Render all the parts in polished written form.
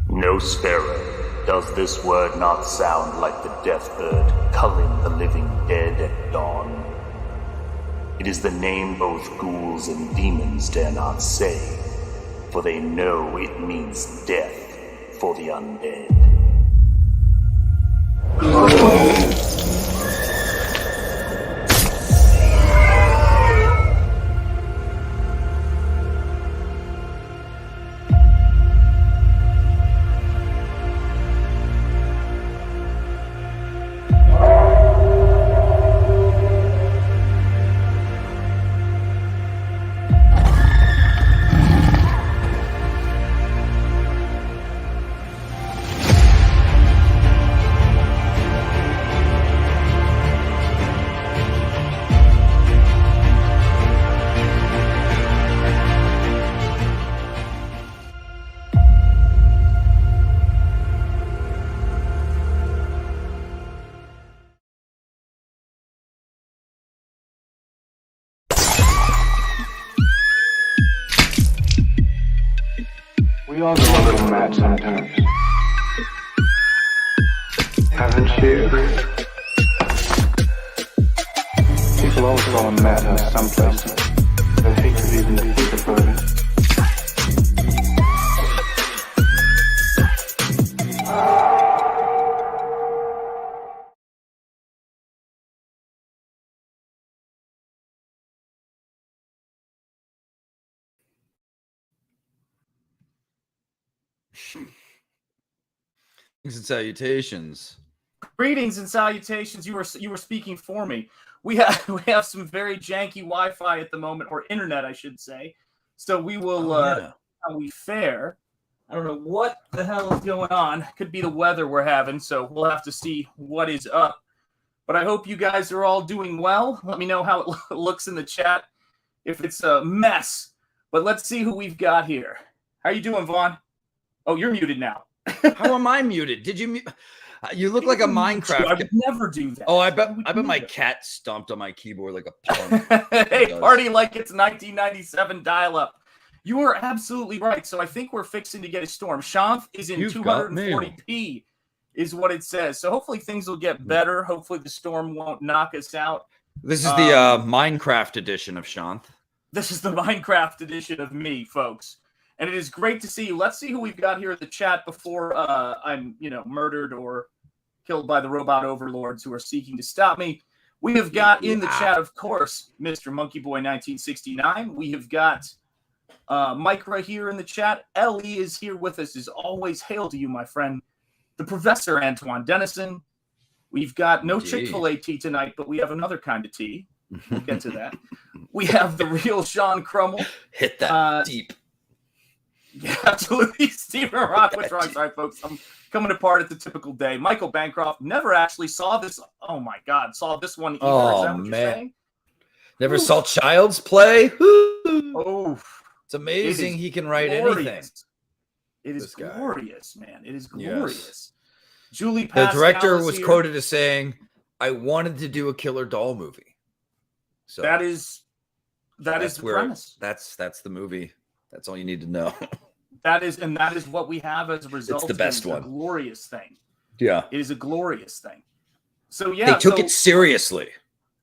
Nosfero, does this word not sound like the death bird culling the living dead at dawn? It is the name both ghouls and demons dare not say, for they know it means death for the undead. We all go a little mad sometimes. Haven't you? People always go on madness someplace. I hate to even think about it. Greetings and salutations. Greetings and salutations. You were speaking for me. We have some very janky Wi-Fi at the moment, or internet, I should say. So we will how we fare. I don't know what the hell is going on. Could be the weather we're having, so we'll have to see what is up. But I hope you guys are all doing well. Let me know how it looks in the chat if it's a mess. But let's see who we've got here. How you doing, Vaughn? Oh, you're muted now. How am I muted? Did you mute? You look like a Minecraft. I would never do that. Oh, I bet my cat stomped on my keyboard like a punk. Hey, party like it's 1997 dial-up. You are absolutely right. So I think we're fixing to get a storm. Shanth is in 240p, is what it says. So hopefully things will get better. Hopefully the storm won't knock us out. This is the Minecraft edition of Shanth. This is the Minecraft edition of me, folks. And it is great to see you. Let's see who we've got here in the chat before I'm, murdered or killed by the robot overlords who are seeking to stop me. We have got in the chat, of course, Mr. Monkey Boy 1969. We have got Micra here in the chat. Ellie is here with us as always. Hail to you, my friend. The Professor Antoine Dennison. We've got no Chick-fil-A tea tonight, but we have another kind of tea. We'll get to that. We have the real Sean Crummell. Hit that deep. Yeah, absolutely. Stephen Rockwood. Sorry, folks. I'm coming apart at the typical day. Michael Bancroft never actually saw this. Oh, my God. Saw this one either. Oh, is that what man. you're saying? Never saw Child's Play? Oh. It's amazing he can write glorious. anything. It is glorious, man. It is glorious. Yes. Julie Pascal, the director was quoted as saying, "I wanted to do a killer doll movie." So that is the premise. That's the movie. That's all you need to know. That is what we have as a result. It's the best one. A glorious thing. Yeah. It is a glorious thing. So yeah. They took it seriously.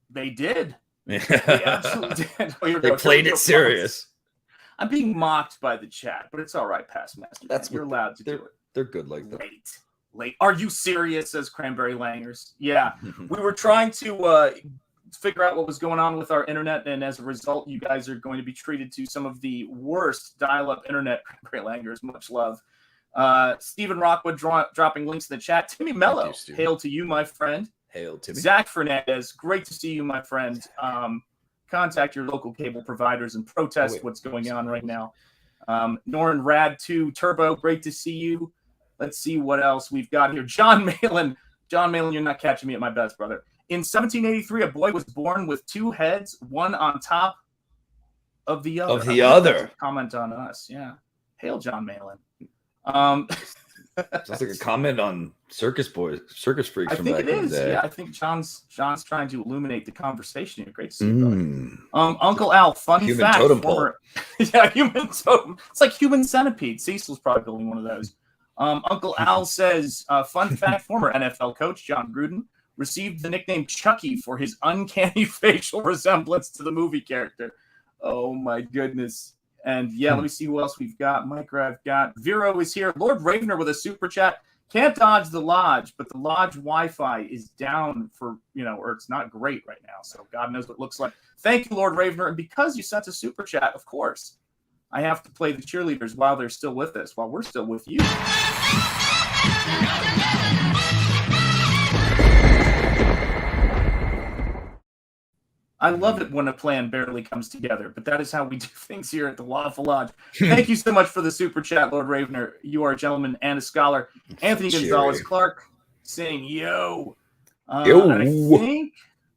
They did. They absolutely did. They played it serious. I'm being mocked by the chat, but it's all right, Past Master. That's you're allowed to do it. They're good like that. Late. Are you serious? Says Cranberry Langers. Yeah. We were trying to figure out what was going on with our internet, and as a result, you guys are going to be treated to some of the worst dial-up internet. Cranberry Langers, much love. Stephen Rockwood dropping links in the chat. Timmy Mello, hail to you, my friend. Hail, Timmy. Zach Fernandez, great to see you, my friend. Contact your local cable providers and protest what's going on right now. Norin Rad2 Turbo, great to see you. Let's see what else we've got here. John Malin, you're not catching me at my best, brother. In 1783, a boy was born with two heads, one on top of the other. Comment on us, yeah. Hail, John Malin. Sounds like a comment on Circus Freaks. I think it is. Yeah, I think John's trying to illuminate the conversation here. Great to see you, brother. Uncle Al, funny human fact. Totem pole. Yeah, human totem. It's like Human Centipede. Cecil's probably building one of those. Uncle Al says, fun fact, former NFL coach John Gruden received the nickname Chucky for his uncanny facial resemblance to the movie character. Oh, my goodness. And, yeah, let me see who else we've got. Micro, I've got. Vero is here. Lord Ravener with a super chat. Can't dodge the lodge, but the lodge Wi-Fi is down for, or it's not great right now. So God knows what it looks like. Thank you, Lord Ravener. And because you sent a super chat, of course, I have to play the cheerleaders while they're still with us, while we're still with you. I love it when a plan barely comes together, but that is how we do things here at the WAFFLE Lodge. Thank you so much for the super chat, Lord Ravener. You are a gentleman and a scholar. Anthony Gonzalez Clark saying, yo. Yo. And I think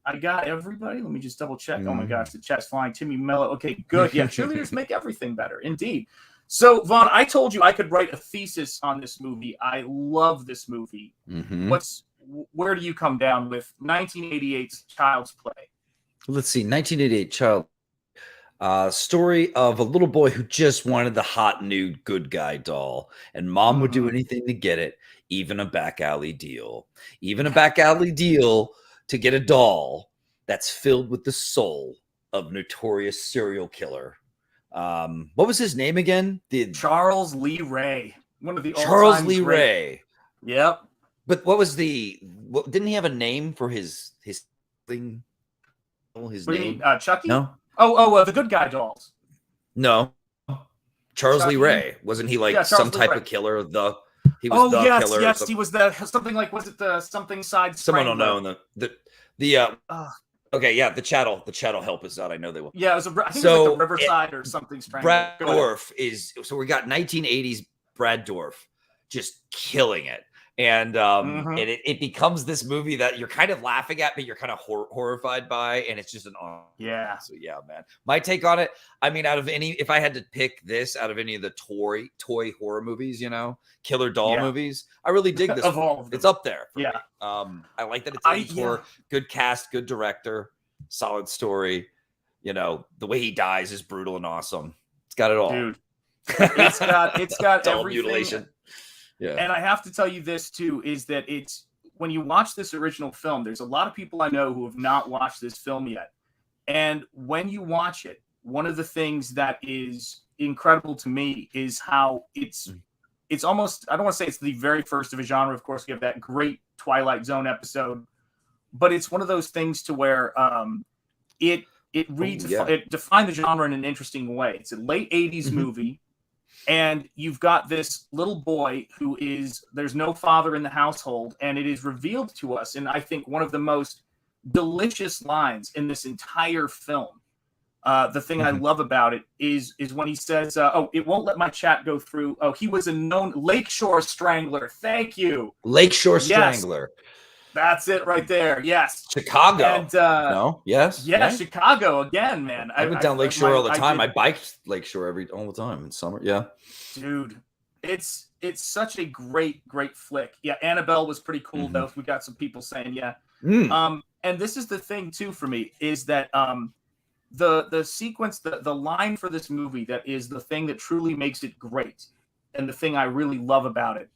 I got everybody. Let me just double check. Oh my gosh, the chat's flying. Timmy Mello. Okay, good. Yeah, cheerleaders make everything better. Indeed. So, Vaughn, I told you I could write a thesis on this movie. I love this movie. Where do you come down with 1988's Child's Play? Let's see, 1988 Child. Story of a little boy who just wanted the hot new good guy doll, and mom would do anything to get it, even a back alley deal. Even a back alley deal to get a doll that's filled with the soul of notorious serial killer. What was his name again? Charles Lee Ray. One of the Charles Lee Ray. Yep. But what was didn't he have a name for his thing? His name? Chucky? No. The good guy dolls. No. Charles Chucky? Lee Ray. Wasn't he like some type of killer? He was the killer. Yes, he was something like, was it the something side? Someone don't know. Okay, yeah, the chat'll help us out. I know they will. Yeah, it was I think it was like the Riverside or something strange. Brad Dourif so we got 1980s Brad Dourif just killing it. And it becomes this movie that you're kind of laughing at, but you're kind of horrified by, and it's just yeah. So yeah, man. My take on it, I mean, if I had to pick this out of any of the toy horror movies, killer doll movies, I really dig this. It's up there. Yeah. I like that it's 80s horror, good cast, good director, solid story. The way he dies is brutal and awesome. It's got it all. Dude. It's got doll everything. Mutilation. Yeah. And I have to tell you this too, is that it's when you watch this original film, there's a lot of people I know who have not watched this film yet. And when you watch it, one of the things that is incredible to me is how it's almost, I don't want to say it's the very first of a genre. Of course, we have that great Twilight Zone episode, but it's one of those things to where it defined the genre in an interesting way. It's a late 80s movie, and you've got this little boy who there's no father in the household, and it is revealed to us, and I think one of the most delicious lines in this entire film. The thing I love about it is when he says, it won't let my chat go through. Oh, he was a known Lakeshore Strangler. Thank you. Lakeshore Strangler. That's it right there. Yes. Chicago. And, no? Yes? Yeah, right? Chicago again, man. I went down Lakeshore all the time. I biked Lakeshore all the time in summer. Yeah. Dude, it's such a great flick. Yeah, Annabelle was pretty cool, though. We got some people saying, yeah. And this is the thing, too, for me, is that the sequence, the line for this movie that is the thing that truly makes it great, and the thing I really love about it,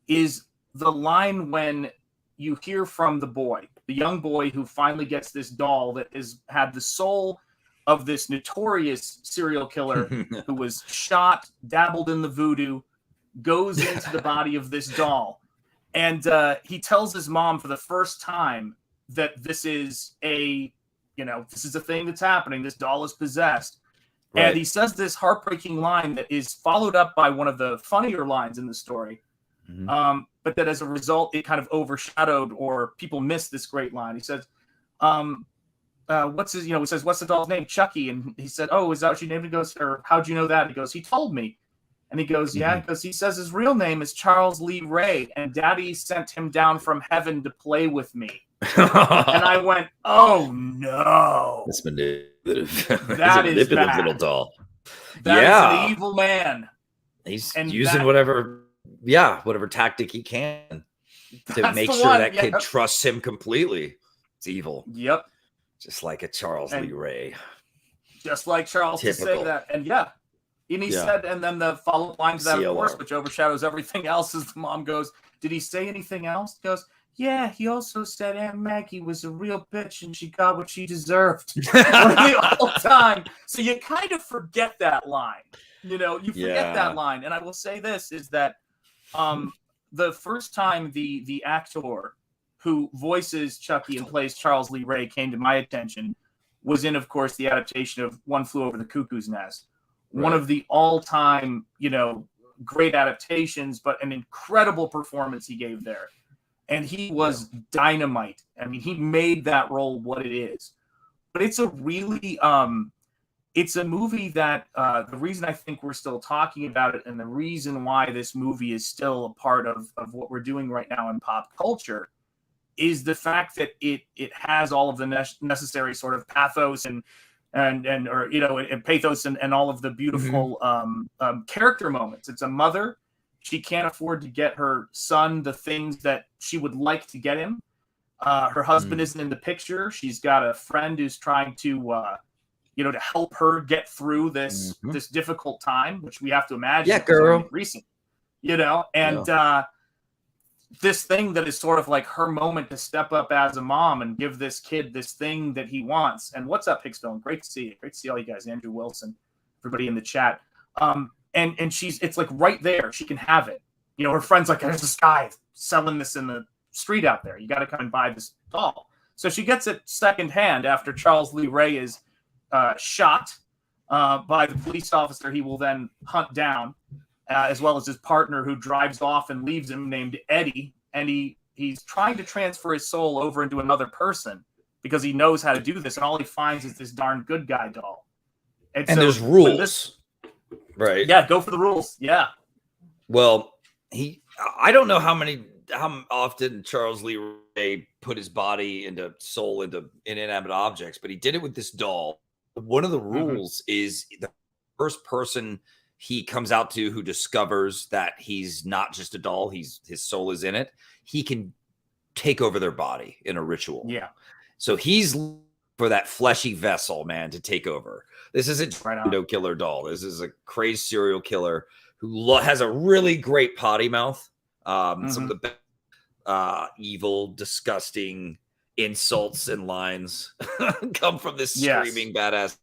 is the line when you hear from the young boy who finally gets this doll that has had the soul of this notorious serial killer who was shot, dabbled in the voodoo, goes into the body of this doll. And he tells his mom for the first time that this is a thing that's happening. This doll is possessed. Right. And he says this heartbreaking line that is followed up by one of the funnier lines in the story. But that as a result, it kind of overshadowed, or people missed this great line. He says, he says, what's the doll's name? Chucky. And he said, oh, is that what you named it? He goes, or how'd you know that? He goes, he told me. And he goes, yeah, because he says his real name is Charles Lee Ray, and Daddy sent him down from heaven to play with me. And I went, oh no. That's manipulative. That is bad. Little doll. That is an evil man. He's using whatever tactic he can to make sure that kid trusts him completely. It's evil. Yep. Just like a Charles Lee Ray. Just like Charles to say that. And and he said, and then the follow-up line to that, of course, which overshadows everything else, is the mom goes, did he say anything else? He goes, yeah, he also said Aunt Maggie was a real bitch and she got what she deserved the whole time. So you kind of forget that line. You forget that line. And I will say this, is that the first time the actor who voices Chucky and plays Charles Lee Ray came to my attention was in, of course, the adaptation of One Flew Over the Cuckoo's Nest. Right. One of the all-time, great adaptations, but an incredible performance he gave there. And he was dynamite. I mean, he made that role what it is. But it's a really, it's a movie that the reason I think we're still talking about it, and the reason why this movie is still a part of what we're doing right now in pop culture, is the fact that it has all of the necessary sort of pathos and pathos and all of the beautiful character moments. It's a mother. She can't afford to get her son the things that she would like to get him. Her husband isn't in the picture. She's got a friend who's trying to, to help her get through this difficult time, which we have to imagine. Yeah, girl. Recent, this thing that is sort of like her moment to step up as a mom and give this kid this thing that he wants. And what's up, Hickstone? Great to see you. Great to see all you guys. Andrew Wilson, everybody in the chat. And it's like right there. She can have it. Her friend's like, there's this guy selling this in the street out there. You got to come and buy this doll. So she gets it secondhand after Charles Lee Ray is shot by the police officer he will then hunt down, as well as his partner who drives off and leaves him, named Eddie. And he's trying to transfer his soul over into another person because he knows how to do this. And all he finds is this darn good guy doll. And so there's rules. Right. Yeah, go for the rules. Yeah. Well, I don't know how often Charles Lee Ray put his body into soul into inanimate objects, but he did it with this doll. One of the rules is the first person he comes out to who discovers that he's not just a doll, his soul is in it, he can take over their body in a ritual. Yeah. So he's for that fleshy vessel, man, to take over. This isn't a window killer doll. This is a crazed serial killer who has a really great potty mouth. Some of the best, evil, disgusting insults and lines come from this screaming badass.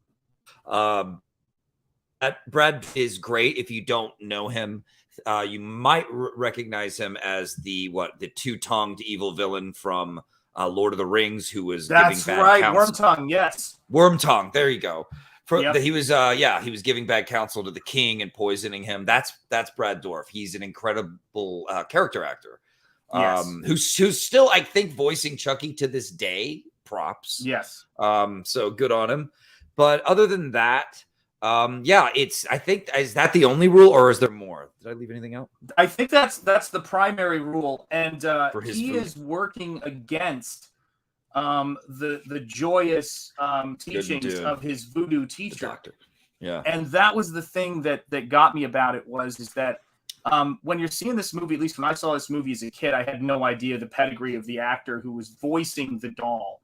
Brad is great. If you don't know him, you might recognize him as the two-tongued evil villain from Lord of the Rings, who was giving bad counsel. Wormtongue. Yes, Wormtongue. There you go. He was giving bad counsel to the king and poisoning him. That's Brad Dourif. He's an incredible character actor. Yes. Who's still, I think, voicing Chucky to this day. Props. Yes. So good on him. But other than that, I think, is that the only rule, or is there more? Did I leave anything out? I think that's the primary rule, and he is working against the joyous teachings of his voodoo teacher. Doctor. Yeah. And that was the thing that got me about it is that when you're seeing this movie, at least when I saw this movie as a kid, I had no idea the pedigree of the actor who was voicing the doll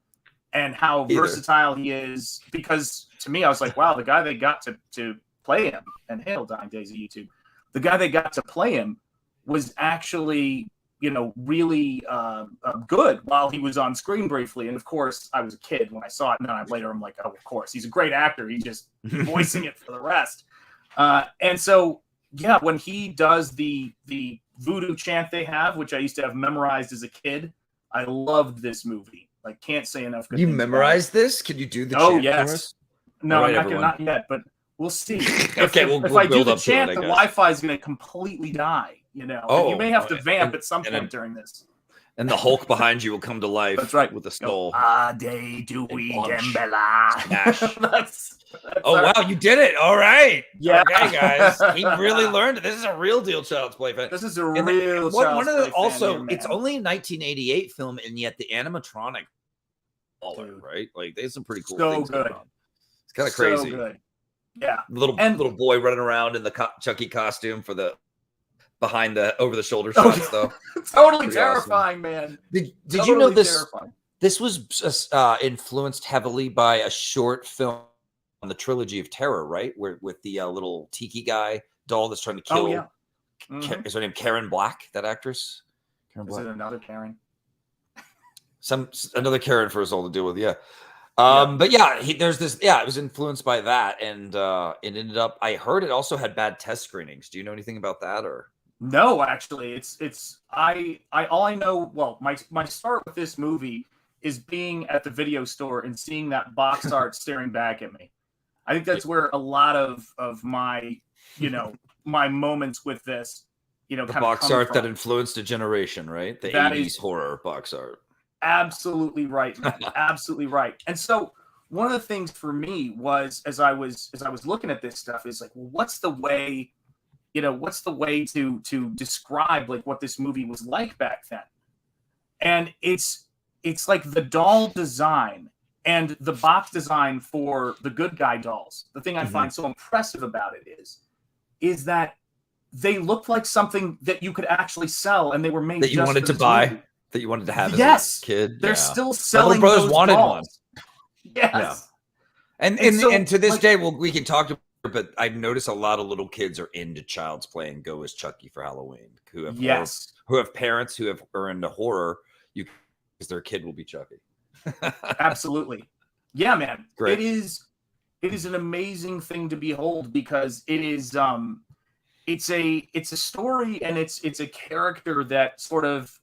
and how versatile he is. Because to me, I was like, wow, the guy they got to play him, and hail dying days of YouTube, the guy they got to play him was actually, really good while he was on screen briefly. And of course, I was a kid when I saw it, and then later I'm like, oh, of course, he's a great actor. He's just voicing it for the rest. And so, yeah, when he does the voodoo chant they have, which I used to have memorized as a kid, I loved this movie. Like, can't say enough good things. You memorized this? Can you do the chant? Oh, yes. For us? No, right, I'm not yet, but we'll see. Okay, if I do the chant, the Wi-Fi is going to completely die. You may have to vamp at some point during this. And the Hulk behind you will come to life. That's right. With a skull. Ade Dewey Dembella. That's wow, you did it. All right. Yeah. Okay, guys. He really learned it. This is a real deal Child's Play fan. This is a real Child's Play fan. Also, it's only a 1988 film, and yet the animatronic, right? Like, there's some pretty cool things going on. It's kind of crazy. So good. Yeah. Little boy running around in the Chucky costume for the behind the over the shoulder shots, though. Totally terrifying, man. Did you know this? Terrifying. This was influenced heavily by a short film on the trilogy of terror, right? With the little tiki guy doll that's trying to kill. Oh, yeah. Mm-hmm. Is her name Karen Black? That actress? Is it another Karen? Another Karen for us all to deal with. Yeah. But yeah, there's this. Yeah, it was influenced by that, and it ended up. I heard it also had bad test screenings. Do you know anything about that, or? No, actually, all I know. Well, my start with this movie is being at the video store and seeing that box art staring back at me. I think that's where a lot of my, my moments with this, the box art that influenced a generation, right? The 80s horror box art. Absolutely right, man. Absolutely right. And so one of the things for me was, as I was looking at this stuff, is like, well, what's the way to describe like what this movie was like back then? And it's like the doll design and the box design for the good guy dolls. The thing I find so impressive about it is that they look like something that you could actually sell, and they were made that you wanted to buy. Movie. That you wanted to have as a kid. They're still selling. My little brothers wanted dolls. one. Yes. Yeah. And to this day, we can talk to. But I've noticed a lot of little kids are into Child's Play and go as Chucky for Halloween. Who have parents who are into horror. Because their kid will be Chucky. Absolutely. Yeah, man. Great. It is an amazing thing to behold, because it is it's a story, and it's a character that sort of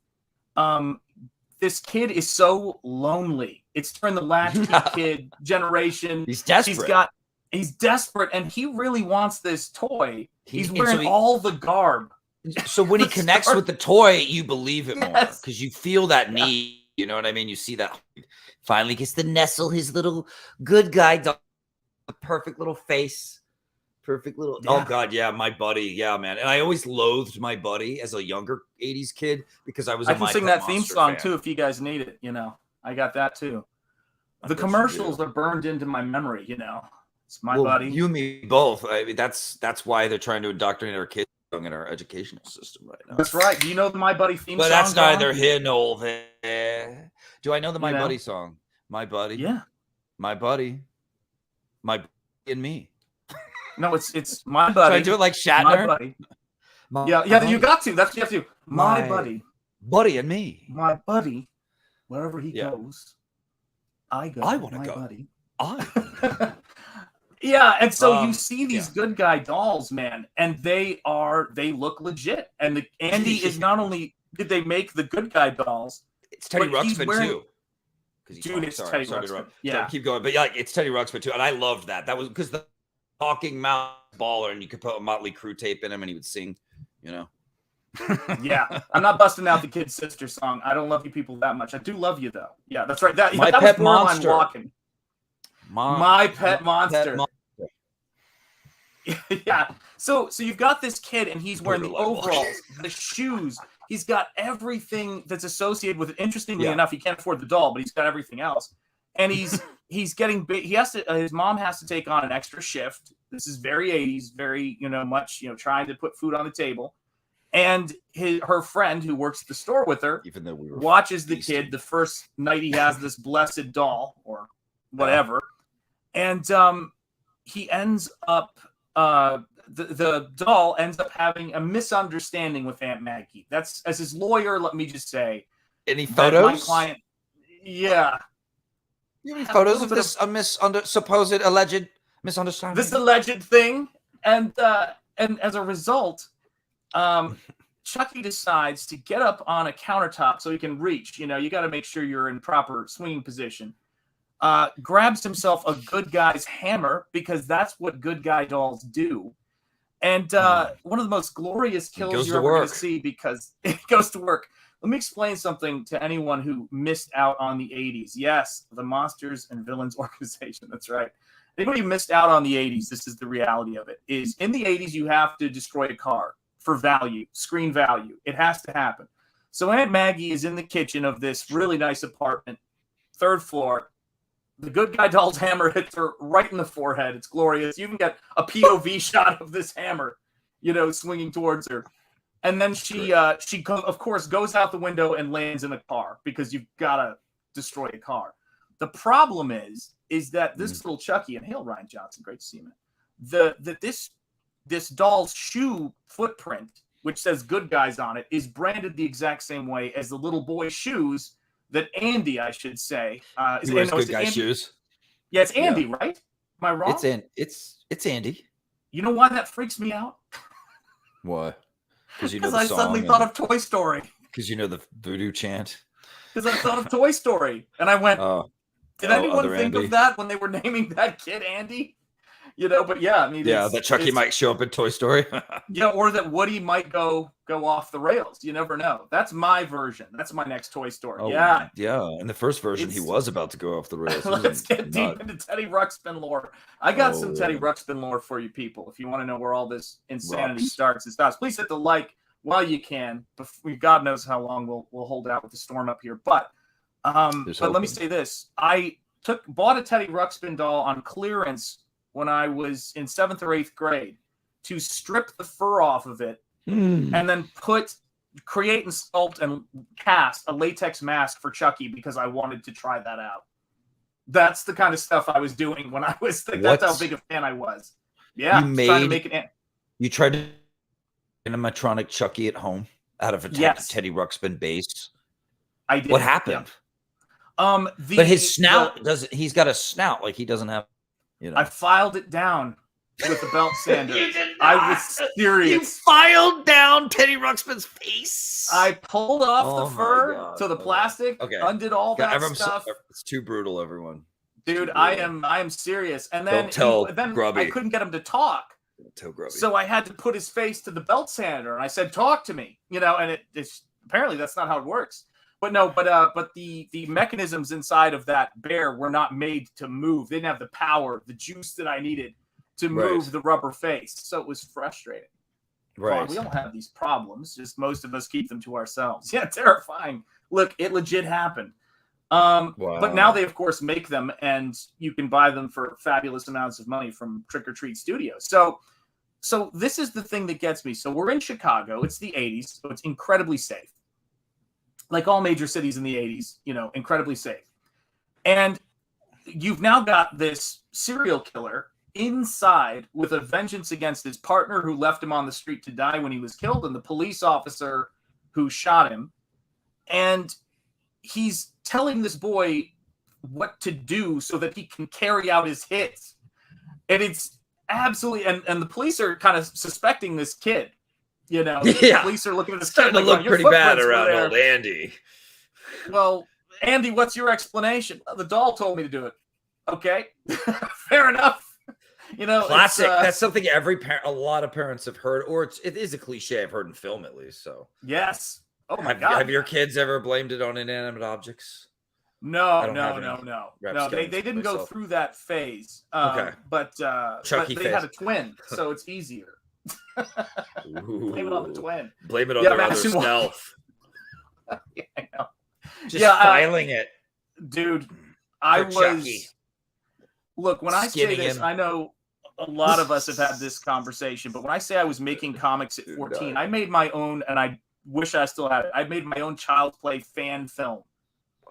this kid is so lonely. It's during the latchkey kid generation. He's desperate. He's desperate, and he really wants this toy. He's wearing all the garb. So when he connects with the toy, you believe it more, because you feel that need. You know what I mean? You see that finally gets to nestle his little good guy dog, a perfect little face, perfect little. Yeah. Oh God, yeah, my buddy, yeah, man. And I always loathed my buddy as a younger '80s kid because I was. I can sing that theme song too if you guys need it. I got that too. The commercials are burned into my memory. It's my buddy. You and me both. I mean, that's why they're trying to indoctrinate our kids in our educational system right now. That's right. Do you know the My Buddy theme song? But that's neither here nor there. Do I know the My Buddy song? My buddy. Yeah. My buddy. My buddy and me. No, it's my buddy. Should I do it like Shatner? My buddy. Yeah, you got to. That's what you have to do. My buddy. Buddy and me. My buddy. Wherever he goes, I go. I want to go. Buddy. Yeah, and so you see these good guy dolls, man, and they look legit. And Andy is not only did they make the good guy dolls, it's Teddy Ruxpin too. Dude, it's Teddy Ruxpin. Yeah, keep going, but yeah, it's Teddy Ruxpin too, and I loved that. That was because the talking mouth baller, and you could put a Motley Crue tape in him, and he would sing. Yeah, I'm not busting out the Kid Sister song. I don't love you people that much. I do love you though. Yeah, that's right. That My was Pet borderline Monster. walking. My pet monster. Yeah. So you've got this kid, and he's wearing the overalls, the shoes. He's got everything that's associated with it. Interestingly enough, he can't afford the doll, but he's got everything else. And he's getting big. He has to. His mom has to take on an extra shift. This is very 80s, very much trying to put food on the table. And her friend who works at the store with her, even though we were watches the kid the first night he has this blessed doll or whatever, and he ends up. The doll ends up having a misunderstanding with Aunt Maggie. That's, as his lawyer, let me just say. Any photos? My client, yeah. You have any photos of this supposed alleged misunderstanding? This alleged thing, and as a result, Chucky decides to get up on a countertop so he can reach. You got to make sure you're in proper swinging position. Grabs himself a good guy's hammer because that's what good guy dolls do. And one of the most glorious kills you're ever going to see because it goes to work. Let me explain something to anyone who missed out on the 80s. Yes, the Monsters and Villains Organization. That's right. Anybody who missed out on the 80s, this is the reality of it, is in the 80s you have to destroy a car for value, screen value. It has to happen. So Aunt Maggie is in the kitchen of this really nice apartment, 3rd floor. The good guy doll's hammer hits her right in the forehead. It's glorious. You can get a POV shot of this hammer, swinging towards her. And then she of course, goes out the window and lands in a car because you've got to destroy a car. The problem is that this little Chucky, and hail Ryan Johnson, great to see him. This doll's shoe footprint, which says good guys on it, is branded the exact same way as the little boy's shoes that Andy, I should say, he wears good guy shoes. Yeah, it's Andy, right? Am I wrong? It's Andy. You know why that freaks me out? Why? Because I suddenly thought of Toy Story. Because the voodoo chant. Because I thought of Toy Story, and I went, did anyone think of that when they were naming that kid Andy? But yeah, I mean, that Chucky might show up in Toy Story. Or that Woody might go off the rails. You never know. That's my version. That's my next Toy Story. Oh, yeah. In the first version, he was about to go off the rails. Let's get deep into Teddy Ruxpin lore. I got some Teddy Ruxpin lore for you people. If you want to know where all this insanity starts and stops, please hit the like while you can. God knows how long we'll hold out with the storm up here. But let me say this: I bought a Teddy Ruxpin doll on clearance when I was in 7th or 8th grade to strip the fur off of it and then create and sculpt and cast a latex mask for Chucky because I wanted to try that out. That's the kind of stuff I was doing when I was that's how big a fan I was. Yeah, trying to make it. You tried to animatronic Chucky at home out of a Teddy Ruxpin base. I did. What happened? Yeah. But his snout doesn't. He's got a snout like he doesn't have. I filed it down with the belt sander. I was serious. You filed down Teddy Ruxpin's face. I pulled off the fur to the plastic. Okay. Undid all that stuff. It's too brutal, everyone. Dude, I am serious. And then, Grubby. I couldn't get him to talk. Tell Grubby. So I had to put his face to the belt sander, and I said, "Talk to me," and it's apparently that's not how it works. But no, but the mechanisms inside of that bear were not made to move. They didn't have the power, the juice that I needed to move the rubber face. So it was frustrating. Right. Well, we don't have these problems. Just most of us keep them to ourselves. Yeah, terrifying. Look, it legit happened. But now they, of course, make them, and you can buy them for fabulous amounts of money from Trick or Treat Studios. So this is the thing that gets me. So we're in Chicago. It's the 80s, so it's incredibly safe. Like all major cities in the 80s, incredibly safe. And you've now got this serial killer inside with a vengeance against his partner who left him on the street to die when he was killed and the police officer who shot him. And he's telling this boy what to do so that he can carry out his hits. And it's absolutely, and the police are kind of suspecting this kid. You know, Yeah. the police are looking at this Starting kid to like, look your pretty bad footprints were around there. old Andy. Well, Andy, what's your explanation? The doll told me to do it. Okay, fair enough. You know, classic. That's something a lot of parents have heard, or it is a cliche I've heard in film at least. So yes. Oh my God. Have your kids ever blamed it on inanimate objects? No. They didn't go through that phase. Okay. But Chucky they had a twin, so it's easier. Blame it on the twin. Blame it on their other self. Yeah, I know. Just filing it. Dude, I was... Chucky. Look, when I say this, I know a lot of us have had this conversation, but when I say I was making comics at 14, I made my own, and I wish I still had it. I made my own Child's Play fan film.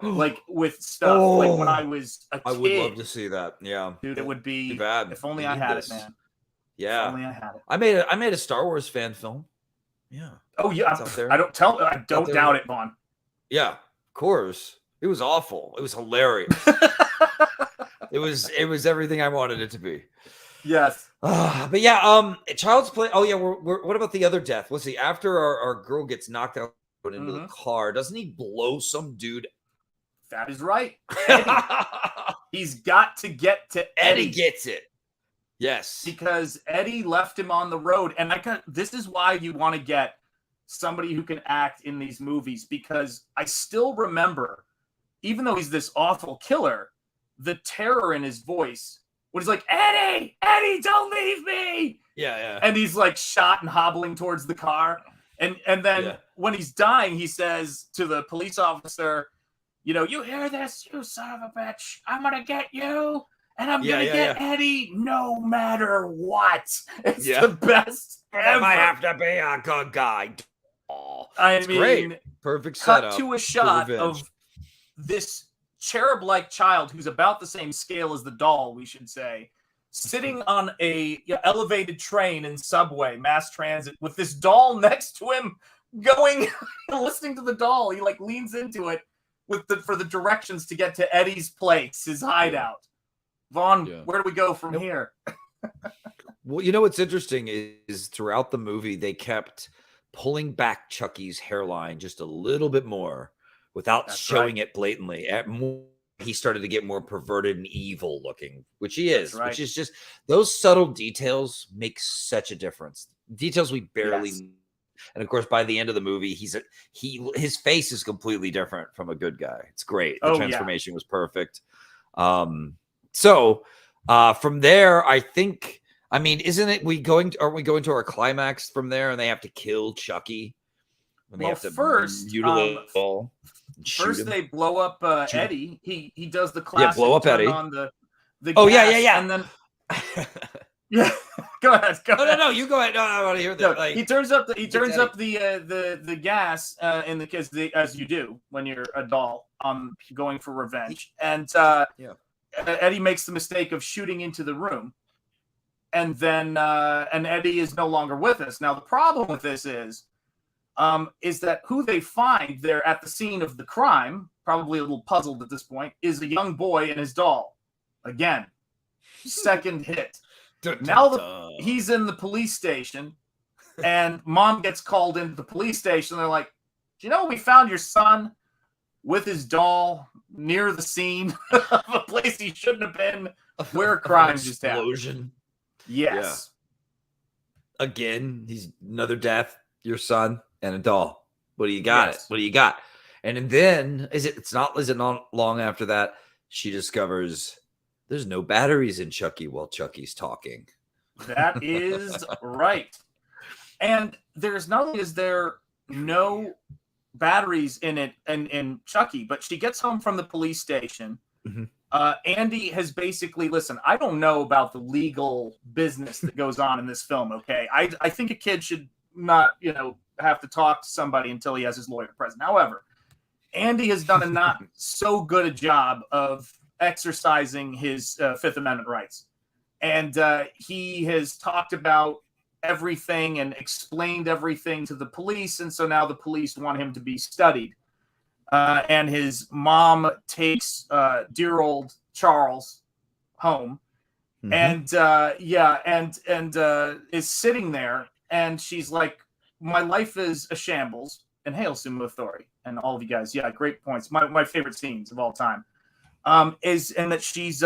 Like with stuff like when I was a kid. I would love to see that. Yeah. Dude, it would be too bad. If only I had it, man. Yeah. If only I had it. I made a Star Wars fan film. Yeah. Oh yeah. I don't doubt it, Vaughn. Yeah, of course. It was awful. It was hilarious. It was everything I wanted it to be. Yes. But yeah, Child's Play. Oh yeah, what about the other death? Let's see. After our girl gets knocked out into the car, doesn't he blow some dude? That is right. Eddie. He's got to get to Eddie. Eddie gets it. Yes. Because Eddie left him on the road. And this is why you want to get somebody who can act in these movies, because I still remember, even though he's this awful killer, the terror in his voice when he's like, Eddie, don't leave me. Yeah. And he's like shot and hobbling towards the car. And then when he's dying, he says to the police officer, you know, you hear this, you son of a bitch, I'm going to get you. And I'm going to get Eddie no matter what. It's the best ever. I might have to be a good guy. Oh, I mean, great. Perfect setup. Cut to a shot of this cherub-like child who's about the same scale as the doll, we should say, sitting on a elevated train in subway, mass transit, with this doll next to him going, listening to the doll. He like leans into it for the directions to get to Eddie's place, his hideout. Vaughn, where do we go from here? Well, you know what's interesting is throughout the movie, they kept pulling back Chucky's hairline just a little bit more without showing it blatantly. He started to get more perverted and evil looking, which he is, which is just those subtle details make such a difference. Details we barely. And of course, by the end of the movie, his face is completely different from a good guy. It's great. The transformation was perfect. So from there, I think, I mean, isn't it aren't we going to our climax from there, and they have to kill Chucky? And they have to mutilate first they blow up Eddie. He does the classic blow up Eddie on the gas, and then go ahead. No, you go ahead. No, I want to hear that. He turns up the gas in the kids, as you do when you're a doll going for revenge, and Eddie makes the mistake of shooting into the room, and then and Eddie is no longer with us. Now the problem with this is that who they find there at the scene of the crime, probably a little puzzled at this point, is a young boy and his doll. Again, second hit. Now he's in the police station, and mom gets called into the police station. They're like, do you know we found your son with his doll near the scene of a place he shouldn't have been, where a crime just happened. Yes. Yeah. Again, he's another death, your son, and a doll. What do you got? What do you got? And then is it not long after that she discovers there's no batteries in Chucky while Chucky's talking. That is right. And there's not only is there no batteries in it and in Chucky, but she gets home from the police station. Andy has basically, listen, I don't know about the legal business that goes on in this film, okay? I think a kid should not, have to talk to somebody until he has his lawyer present. However, Andy has done a not so good a job of exercising his Fifth Amendment rights. And he has talked about everything and explained everything to the police. And so now the police want him to be studied. And his mom takes dear old Charles home. and is sitting there, and she's like, "My life is a shambles." And hail Sumo Authority and all of you guys. Yeah, great points. My favorite scenes of all time. Is and that she's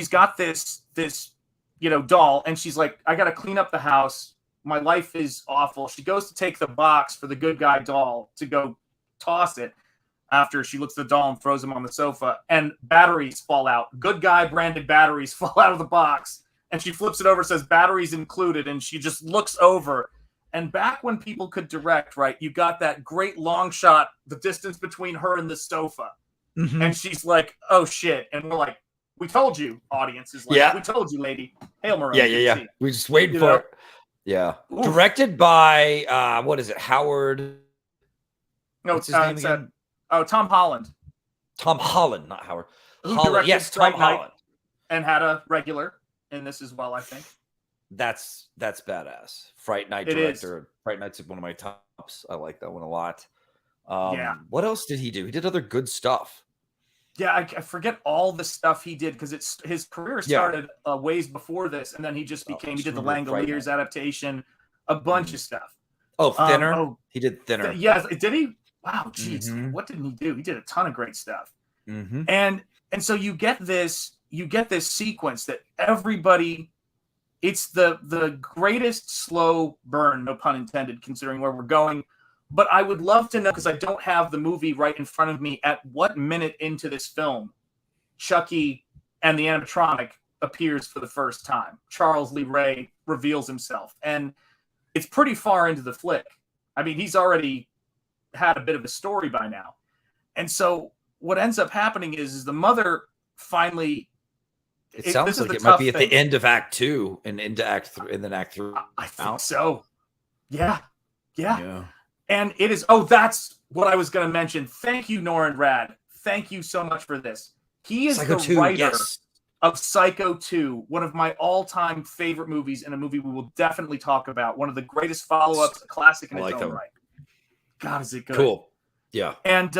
got this doll, and she's like, I gotta clean up the house. My life is awful. She goes to take the box for the good guy doll to go toss it after she looks at the doll and throws him on the sofa, and batteries fall out. Good guy branded batteries fall out of the box, and she flips it over, says batteries included, and she just looks over. And back when people could direct, right, you got that great long shot, the distance between her and the sofa. And she's like, oh, shit. And we're like, we told you, audience is like, we told you, lady. Hail Maroon. Yeah. We're just waiting for it. Yeah. Oof. Directed by, what is it, Howard? No, it's his name again? Tom Holland. Tom Holland, not Howard. Holland. Yes, Tom Holland. And had a regular in this as well, I think. That's badass. Fright Night director. Fright Night's one of my tops. I like that one a lot. What else did he do? He did other good stuff. Yeah, I forget all the stuff he did because his career started ways before this, and then he just became. He did the Langoliers adaptation, a bunch of stuff. Oh, Thinner. He did Thinner. Yes, did he? Wow, jeez, what didn't he do? He did a ton of great stuff. And so you get this sequence that everybody. It's the greatest slow burn, no pun intended, considering where we're going. But I would love to know, because I don't have the movie right in front of me, at what minute into this film Chucky and the animatronic appears for the first time. Charles Lee Ray reveals himself. And it's pretty far into the flick. I mean, he's already had a bit of a story by now. And so what ends up happening is the mother finally... It sounds like it might be at the end of Act 2 and into Act 3, and then Act 3. I think so. Yeah. And it is. Oh, that's what I was going to mention. Thank you, Norin Rad. Thank you so much for this. He is Psycho the 2, writer of Psycho 2, one of my all-time favorite movies, and a movie we will definitely talk about. One of the greatest follow-ups, a classic in its own right. God, is it good? Cool. Yeah. And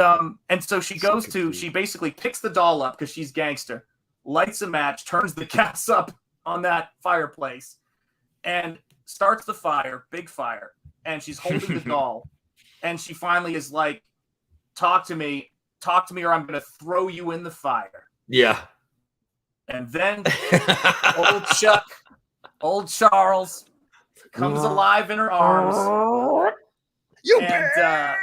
so she goes to. She basically picks the doll up because she's gangster. Lights a match, turns the gas up on that fireplace, and starts the fire, big fire. And she's holding the doll. And she finally is like, talk to me, or I'm going to throw you in the fire. Yeah. And then old Charles comes alive in her arms. You bitch!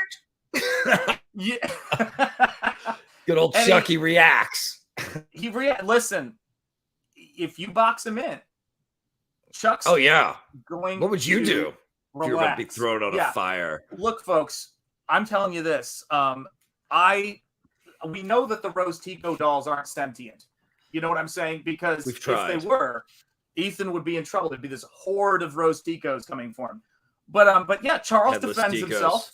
Good old Chucky reacts. Listen, if you box him in, Chuck's going. What would you do if you were about to be thrown on a fire? Look, folks, I'm telling you this. We know that the Rose Tico dolls aren't sentient. You know what I'm saying? Because if they were, Ethan would be in trouble. There'd be this horde of Rose Ticos coming for him. But yeah, Charles defends himself.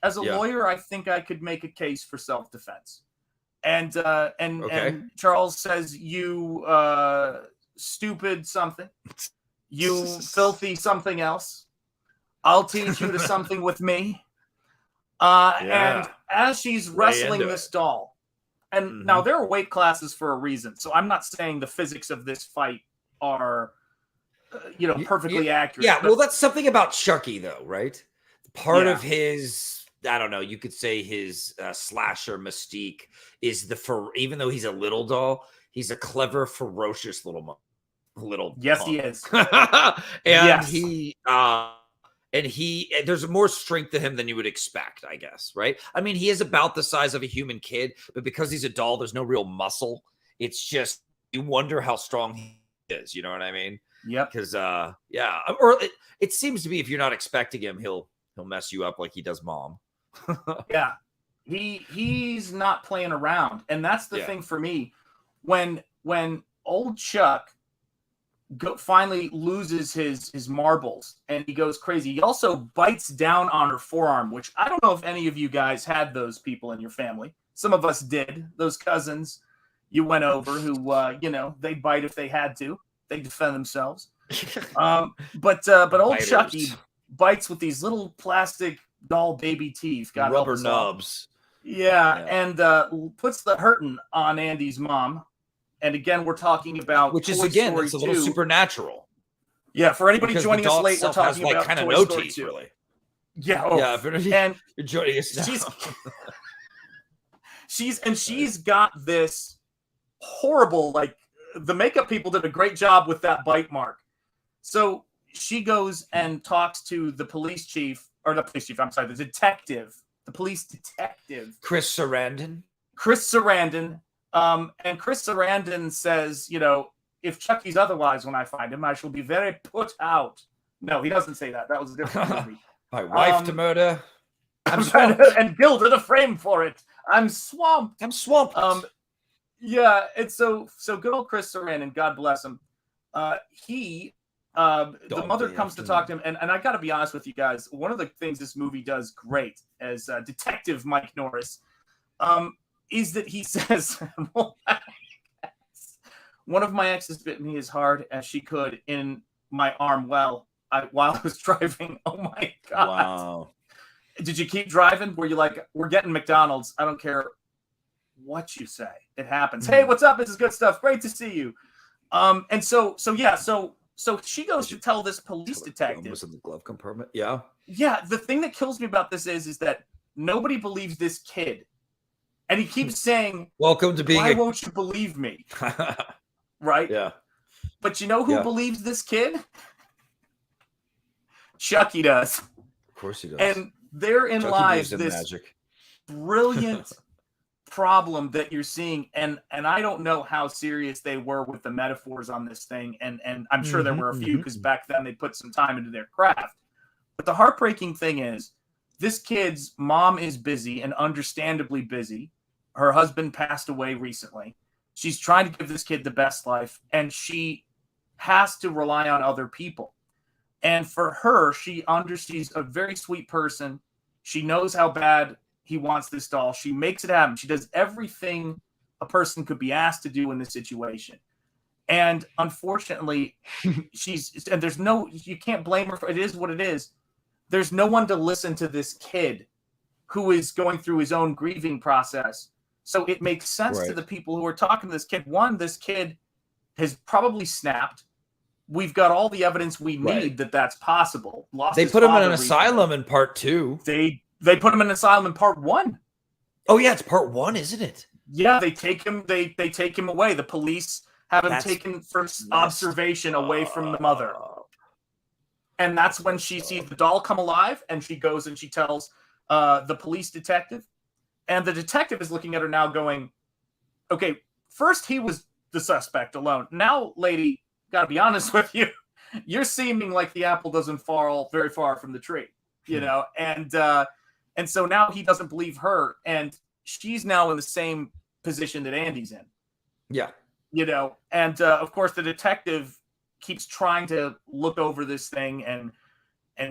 As a lawyer, I think I could make a case for self-defense. And Charles says, you stupid something, you filthy something else, I'll teach you to something with me. And as she's wrestling this doll, and now there are weight classes for a reason, so I'm not saying the physics of this fight are, perfectly accurate. Yeah, well, that's something about Chucky, though, right? Part of his... I don't know. You could say his slasher mystique is even though he's a little doll, he's a clever, ferocious little. Yes, punk. He is. And there's more strength to him than you would expect, I guess. Right? I mean, he is about the size of a human kid, but because he's a doll, there's no real muscle. It's just you wonder how strong he is. You know what I mean? Yep. Because or it seems to be if you're not expecting him, he'll mess you up like he does Mom. Yeah, he's not playing around, and that's the thing for me. When old Chuck finally loses his marbles and he goes crazy, he also bites down on her forearm, which I don't know if any of you guys had those people in your family. Some of us did. Those cousins you went over who they bite if they had to. They defend themselves. But old Chucky bites with these little plastic doll baby teeth, got rubber nubs. And puts the hurting on Andy's mom, And again, we're talking about which is Toy again, Story it's a little 2. supernatural. Yeah, for anybody Because joining the us doll late, we're itself has, talking about kind of Toy no Story teeth, 2. really. Yeah, Yeah, and you're joining us now. She's got this horrible, like, the makeup people did a great job with that bite mark. So she goes and talks to the police chief, or the police chief, I'm sorry, the detective, the police detective. Chris Sarandon. And Chris Sarandon says, you know, if Chucky's otherwise when I find him, I shall be very put out. No, he doesn't say that. That was a different movie. My wife to murder. I'm swamped. And gilded a frame for it. I'm swamped. Yeah, it's so good old Chris Sarandon, God bless him. The mother comes to talk to him, and I got to be honest with you guys. One of the things this movie does great as Detective Mike Norris is that he says, one of my exes bit me as hard as she could in my arm while I was driving. Oh my God. Wow. Did you keep driving? Were you like, we're getting McDonald's. I don't care what you say. It happens. Hey, what's up? This is good stuff. Great to see you. And so she goes to tell this police detective. Was in the glove compartment. Yeah. Yeah. The thing that kills me about this is that nobody believes this kid. And he keeps saying, welcome to being why won't you believe me? Right? Yeah. But you know who believes this kid? Chucky does. Of course he does. And therein lies this magic. Brilliant problem that you're seeing. And I don't know how serious they were with the metaphors on this thing. And I'm sure there were a few because back then they put some time into their craft. But the heartbreaking thing is this kid's mom is busy and understandably busy. Her husband passed away recently. She's trying to give this kid the best life, and she has to rely on other people. And for her, she's a very sweet person. She knows how bad he wants this doll. She makes it happen. She does everything a person could be asked to do in this situation. And unfortunately, you can't blame her for it. Is what it is. There's no one to listen to this kid who is going through his own grieving process. So it makes sense to the people who are talking to this kid. One, this kid has probably snapped. We've got all the evidence we need that that's possible. They put him in an asylum in part 2. They put him in an asylum in part 1. Oh yeah, it's part 1, isn't it? Yeah, they take him. They take him away. The police have him taken for observation away from the mother. And that's when she sees the doll come alive, and she goes and she tells the police detective. And the detective is looking at her now going, okay, first he was the suspect alone. Now, lady, got to be honest with you, you're seeming like the apple doesn't fall very far from the tree, you know? And so now he doesn't believe her, and she's now in the same position that Andy's in. Yeah. You know, and of course the detective keeps trying to look over this thing and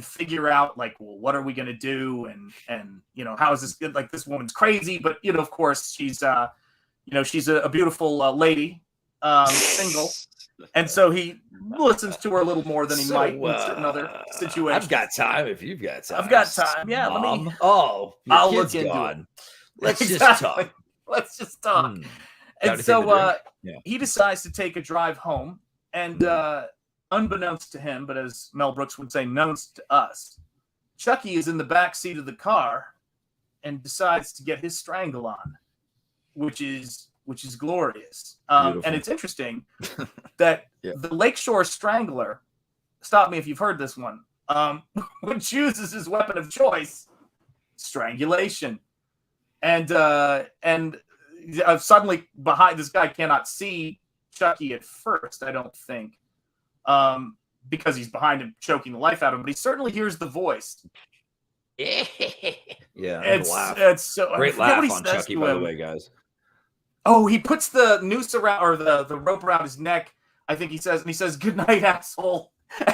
figure out, like, well, what are we going to do? And, you know, how is this good? Like, this woman's crazy, but, you know, of course she's a beautiful lady, single. And so he listens to her a little more than he might in certain other situations. I've got time if you've got time. I've got time. Yeah. Mom. I'll look into it. Let's just talk. Let's just talk. And so he decides to take a drive home, and unbeknownst to him, but as Mel Brooks would say, knownst to us, Chucky is in the back seat of the car and decides to get his strangle on, which is glorious. And it's interesting that the Lakeshore Strangler, stop me if you've heard this one, would choose as his weapon of choice strangulation. And suddenly behind this guy cannot see Chucky at first, I don't think. Because he's behind him choking the life out of him, but he certainly hears the voice. Yeah, it's so great laugh on Chucky, by the way, guys. Oh, he puts the noose around, or the rope around his neck, I think he says, "Good night, asshole."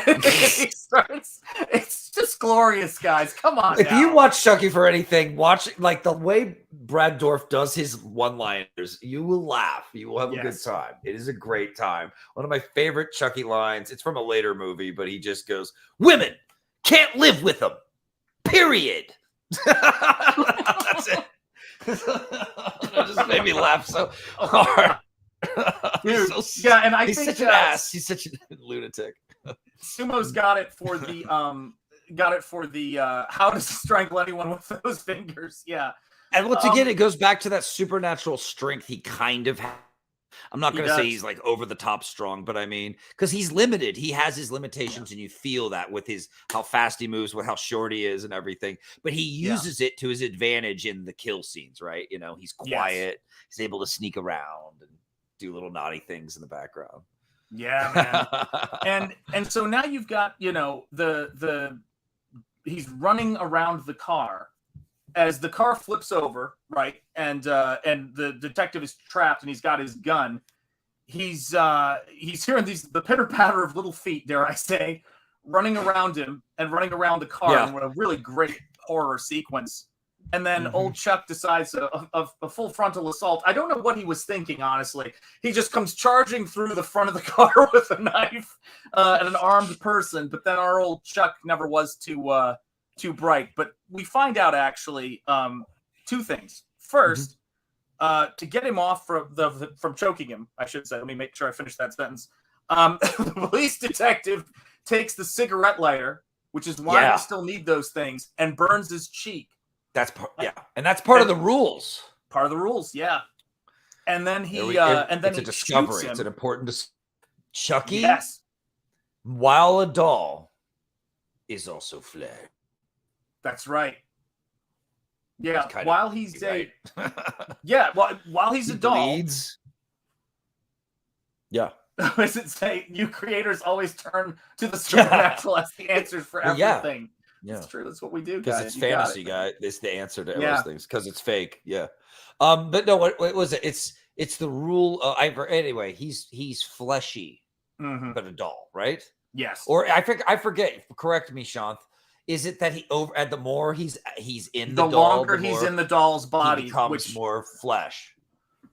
And he starts. It's just glorious, guys. Come on. If you watch Chucky for anything, watch like the way Brad Dourif does his one-liners. You will laugh. You will have a good time. It is a great time. One of my favorite Chucky lines. It's from a later movie, but he just goes, "Women can't live with them. Period." That's it. It just made me laugh so hard. Dude, So, yeah, and I he's think such an ass. He's such a lunatic. Sumo's got it for the how to strangle anyone with those fingers. Yeah. And once again, it goes back to that supernatural strength he kind of has. I'm not going to say he's like over the top strong, but I mean, because he's limited. He has his limitations, and you feel that with his how fast he moves, with how short he is, and everything. But he uses it to his advantage in the kill scenes, right? You know, he's quiet. He's able to sneak around and do little naughty things in the background. Yeah, man. and so now you've got, you know, he's running around the car as the car flips over, right? And the detective is trapped and he's got his gun. He's hearing the pitter-patter of little feet, dare I say, running around him and running around the car in a really great horror sequence. And then old Chuck decides a full frontal assault. I don't know what he was thinking, honestly. He just comes charging through the front of the car with a knife and an armed person. But then our old Chuck never was too bright. But we find out, actually, two things. First, to get him off from choking him, I should say. Let me make sure I finish that sentence. The police detective takes the cigarette lighter, which is why we still need those things, and burns his cheek. That's and that's part of the rules. Part of the rules, yeah. And then he it's a discovery. Shoots him. It's an important Chucky, yes, while a doll, is also flesh. That's right. Yeah, while he's right. while he's a doll. Bleeds. Yeah. Does it say you creators always turn to the supernatural as the answers for everything? Yeah, that's true. That's what we do, because it's fantasy, guy. It's the answer to those things because it's fake. Yeah. But no, what was it? It's the rule. Anyway, he's fleshy, but a doll, right? Yes. Or I forget. Correct me, Shanth. Is it that the more he's in the doll, longer he's in the doll's body, he becomes more flesh.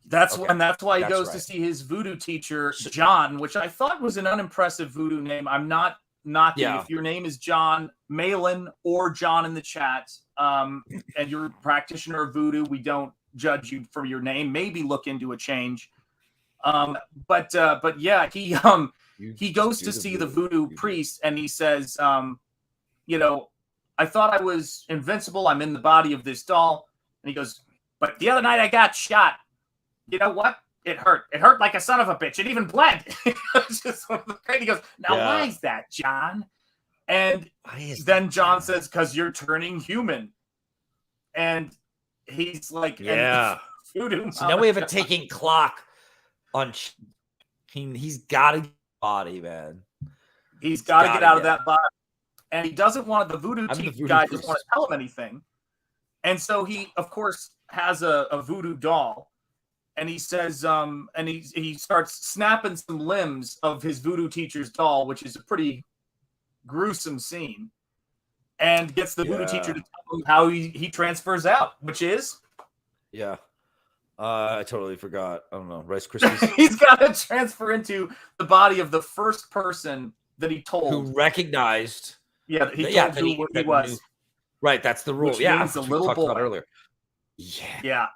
That's why he goes to see his voodoo teacher, John, which I thought was an unimpressive voodoo name. I'm not knocking if your name is John, Malin, or John in the chat, and you're a practitioner of voodoo, we don't judge you for your name. Maybe look into a change. But yeah, he goes to see the voodoo priest, and he says, you know, I thought I was invincible. I'm in the body of this doll. And he goes, but the other night I got shot. You know what? It hurt. It hurt like a son of a bitch. It even bled. Just he goes, now why is that, John? And then John says, because you're turning human. And he's like, voodoo. So now we have a ticking clock on. He's got to get body, man. He's got to get out of that body. And he doesn't want the voodoo guy doesn't want to tell him anything. And so he, of course, has a voodoo doll. And he says, and he starts snapping some limbs of his voodoo teacher's doll, which is a pretty gruesome scene. And gets the voodoo teacher to tell him how he transfers out, which is? Yeah. I totally forgot. I don't know. Rice Krispies. He's got to transfer into the body of the first person that he told. Who recognized. Yeah, he told who he was. Right, that's the rule. Which means a little boy. About earlier. Yeah.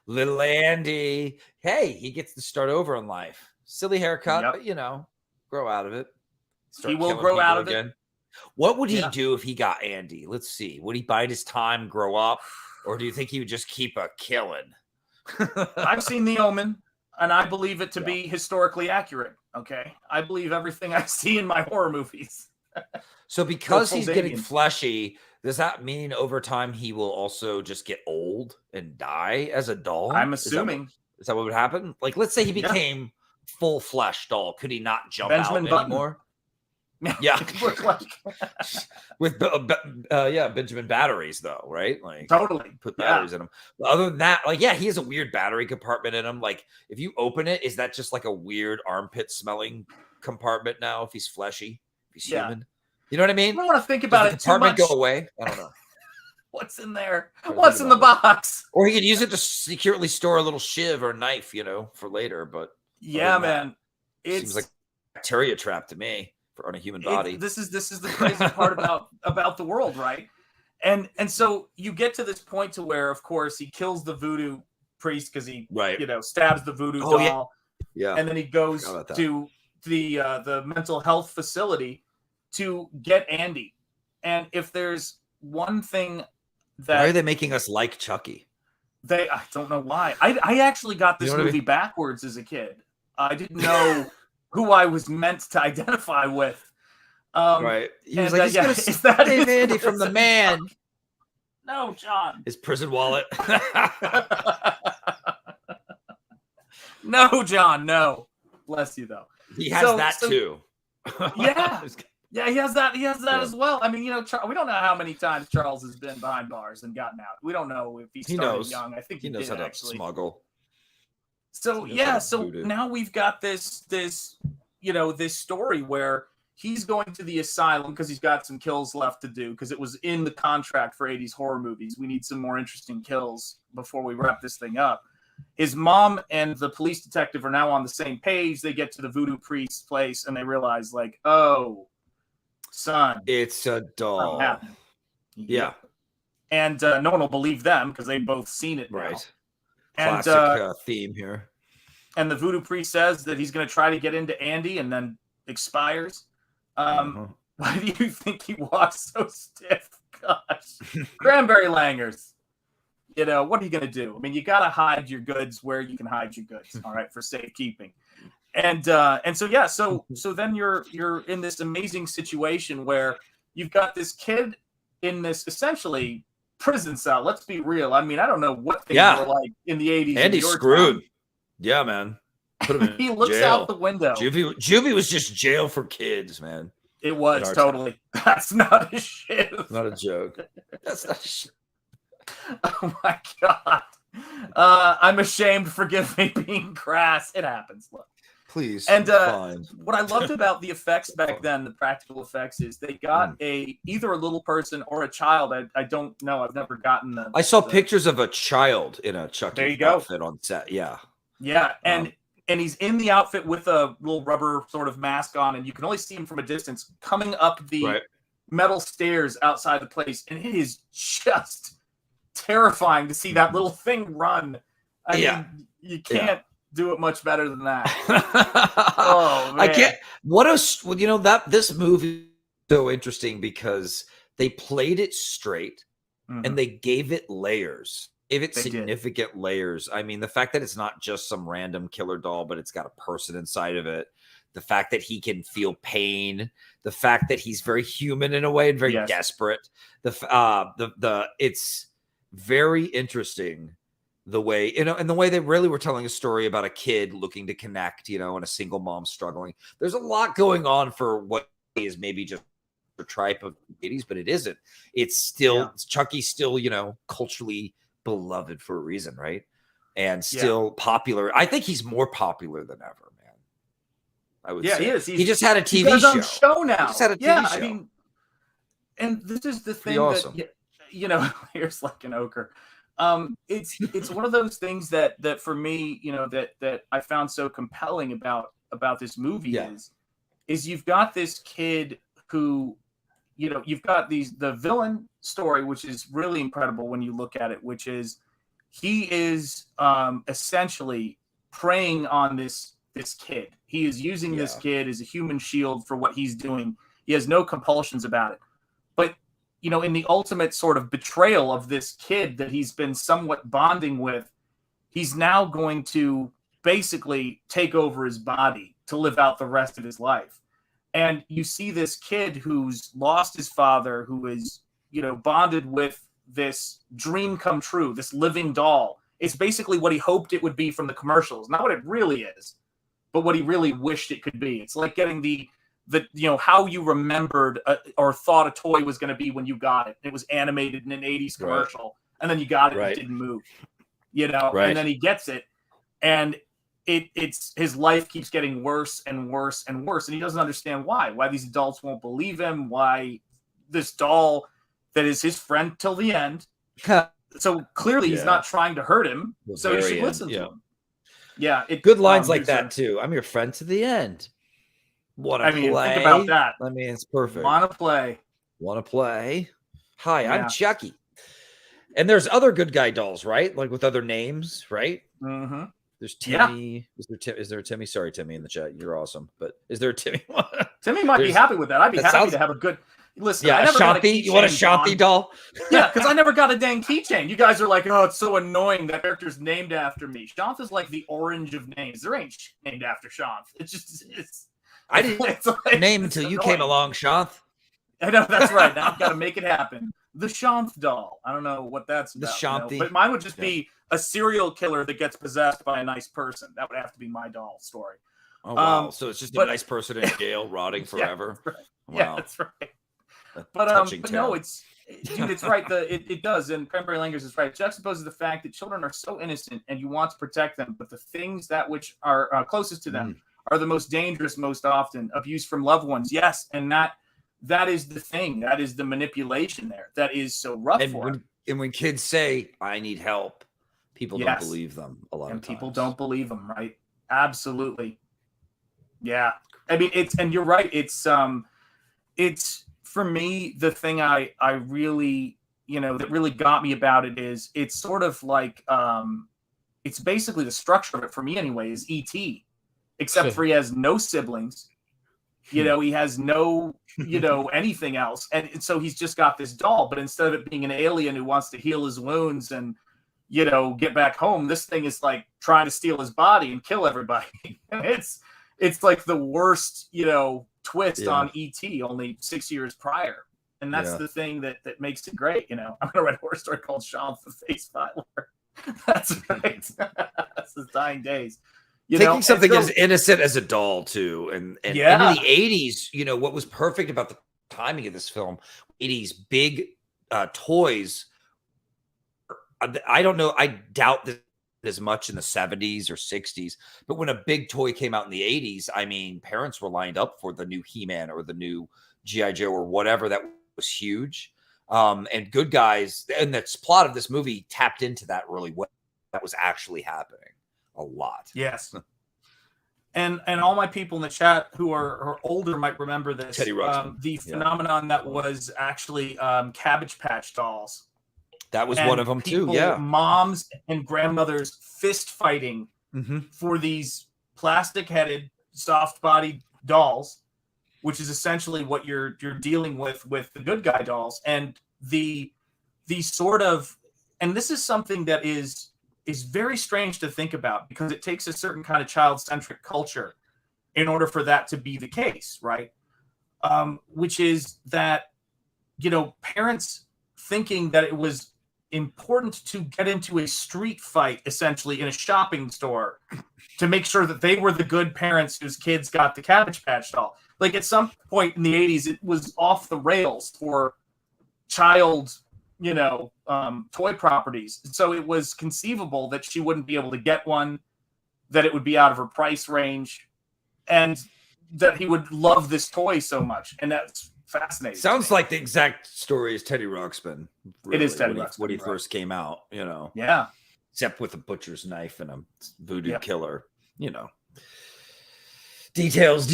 Little Andy. Hey, he gets to start over in life. Silly haircut, but you know, grow out of it. He will grow out of it. What would he do if he got Andy? Let's see. Would he bide his time, grow up? Or do you think he would just keep killing? I've seen The Omen, and I believe it to be historically accurate. Okay. I believe everything I see in my horror movies. So because he's getting fleshy, does that mean over time he will also just get old and die as a doll? I'm assuming. Is that what would happen? Like, let's say he became full flesh doll. Could he not jump Benjamin out anymore? Yeah. With Benjamin batteries though, right? Like totally put batteries in him. But other than that, like, he has a weird battery compartment in him. Like, if you open it, is that just like a weird armpit smelling compartment now if he's fleshy? If he's human? You know what I mean? I don't want to think about it too much. Go away. I don't know. What's in there? What's in the box? Or he could use it to securely store a little shiv or knife, you know, for later. But yeah, man, it seems like a bacteria trap to me on a human body. This is the crazy part about the world, right? And so you get to this point to where, of course, he kills the voodoo priest because he stabs the voodoo doll. Yeah. And then he goes to the mental health facility to get Andy. And if there's one thing that... Why are they making us like Chucky? I don't know why. I actually got this movie backwards as a kid. I didn't know who I was meant to identify with. Right. He was like, he's going to save Andy from the man. No, John. His prison wallet. No, John, no. Bless you, though. He has that too. Yeah. Yeah, he has that. He has that as well. I mean, we don't know how many times Charles has been behind bars and gotten out. We don't know if he started young. I think he knows how to smuggle. So now we've got this story where he's going to the asylum because he's got some kills left to do because it was in the contract for 80s horror movies. We need some more interesting kills before we wrap this thing up. His mom and the police detective are now on the same page. They get to the voodoo priest's place and they realize, like, oh, son, it's a doll. Yeah. And no one will believe them because they've both seen it now. Right. Classic theme here. And the voodoo priest says that he's going to try to get into Andy and then expires. Why do you think he walks so stiff? Gosh. Cranberry langers. What are you going to do? I mean, you got to hide your goods where you can hide your goods, all right, for safekeeping. And so then you're in this amazing situation where you've got this kid in this essentially prison cell. Let's be real. I mean, I don't know what things were like in the 80s. Andy's screwed. Yeah, man. Put him in he looks jail. Out the window. Juvie was just jail for kids, man. It was totally. That's not a shit. Not a joke. That's not a shit. Oh my God. I'm ashamed. Forgive me being crass. It happens. Look. Please. And what I loved about the effects back then, the practical effects, is they got either a little person or a child. I don't know. I've never gotten them. I saw pictures of a child in a Chucky outfit on set. Yeah. Yeah. And he's in the outfit with a little rubber sort of mask on, and you can only see him from a distance coming up the metal stairs outside the place. And it is just terrifying to see that little thing run. I mean, you can't do it much better than that. Oh man. I can't. This movie is so interesting because they played it straight and they gave it layers. Significant layers. I mean, the fact that it's not just some random killer doll, but it's got a person inside of it. The fact that he can feel pain, the fact that he's very human in a way and very desperate. It's very interesting the way, and the way they really were telling a story about a kid looking to connect, and a single mom struggling. There's a lot going on for what is maybe just a tripe of 80s, but it isn't. It's still, Chucky's still, culturally beloved for a reason, right? And still popular. I think he's more popular than ever, man. I would say. He is. He just had a TV show now. He just had a TV show. I mean, and this is the thing awesome. that, here's like an ochre. It's one of those things that for me, that I found so compelling about this movie is you've got this kid who, you've got the villain story, which is really incredible when you look at it, which is he is essentially preying on this kid. He is using this kid as a human shield for what he's doing. He has no compulsions about it. But in the ultimate sort of betrayal of this kid that he's been somewhat bonding with, he's now going to basically take over his body to live out the rest of his life. And you see this kid who's lost his father, who is, bonded with this dream come true, this living doll. It's basically what he hoped it would be from the commercials. Not what it really is, but what he really wished it could be. It's like getting the how you remembered or thought a toy was going to be when you got it. It was animated in an 80s commercial, and then you got it and it didn't move, and then he gets it, and it's his life keeps getting worse and worse and worse, and he doesn't understand why these adults won't believe him, why this doll that is his friend till the end. So clearly he's not trying to hurt him, so you should listen to him. Yeah. Good lines like that too. I'm your friend to the end. Play. Think about that. I mean, it's perfect. Want to play. Hi, I'm Chucky. And there's other good guy dolls, right? Like with other names, right? Mm-hmm. There's Timmy. Is there a Timmy? Sorry, Timmy in the chat. You're awesome. But is there a Timmy? Timmy might be happy with that. I'd be happy to have a good. Listen, I never got a Shanthi. You want a Shanthi doll? Yeah, because I never got a dang keychain. You guys are like, oh, it's so annoying that character's named after me. Shanth is like the orange of names. There ain't named after Shanth. I didn't name until you came along, Shanth. I know, that's right. Now I've got to make it happen. The Shanth doll. I don't know what that's about. The Shanthi. But mine would just be a serial killer that gets possessed by a nice person. That would have to be my doll story. Oh, wow. So it's just a nice person in jail rotting forever. Yeah, right. Wow. Yeah, that's right. But no, it's right. It does, and Cranberry Langers is right. It juxtaposes the fact that children are so innocent, and you want to protect them, but the things that which are closest to them are the most dangerous, most often. Abuse from loved ones, yes, and that is the thing. That is the manipulation there. That is so rough for them. And when kids say, "I need help," people don't believe them a lot of times. And people don't believe them, right? Absolutely. Yeah, I mean, and you're right. It's for me, the thing I really, that really got me about it is it's sort of like, it's basically the structure of it for me anyway is E.T., except for he has no siblings, he has no, anything else. And so he's just got this doll, but instead of it being an alien who wants to heal his wounds and, get back home, this thing is like trying to steal his body and kill everybody. It's like the worst, twist on E.T. only 6 years prior. And that's the thing that makes it great. I'm going to write a horror story called Shanth the Face Filer. That's right. That's his dying days. Taking something as innocent as a doll, too. And in the 80s, what was perfect about the timing of this film, 80s big toys. I don't know. I doubt that as much in the 70s or 60s, but when a big toy came out in the 80s, I mean, parents were lined up for the new He-Man or the new G.I. Joe or whatever. That was huge. And Good Guys, and the plot of this movie tapped into that really well. That was actually happening a lot. Yes. And all my people in the chat who are older might remember this. Teddy Ruxpin. The phenomenon that was actually Cabbage Patch dolls. That was one of them too. Yeah. Moms and grandmothers fist fighting for these plastic-headed, soft-bodied dolls, which is essentially what you're dealing with the Good Guy dolls. And the sort of, and this is something that is very strange to think about because it takes a certain kind of child-centric culture in order for that to be the case, right? Which is that, parents thinking that it was important to get into a street fight, essentially, in a shopping store to make sure that they were the good parents whose kids got the Cabbage Patch doll. Like, at some point in the 80s, it was off the rails for child, toy properties. So it was conceivable that she wouldn't be able to get one, that it would be out of her price range, and that he would love this toy so much. And that's fascinating. Sounds like the exact story as Teddy Ruxpin. Really, it is Teddy Ruxpin when he first came out, Yeah. Except with a butcher's knife and a voodoo killer, Details.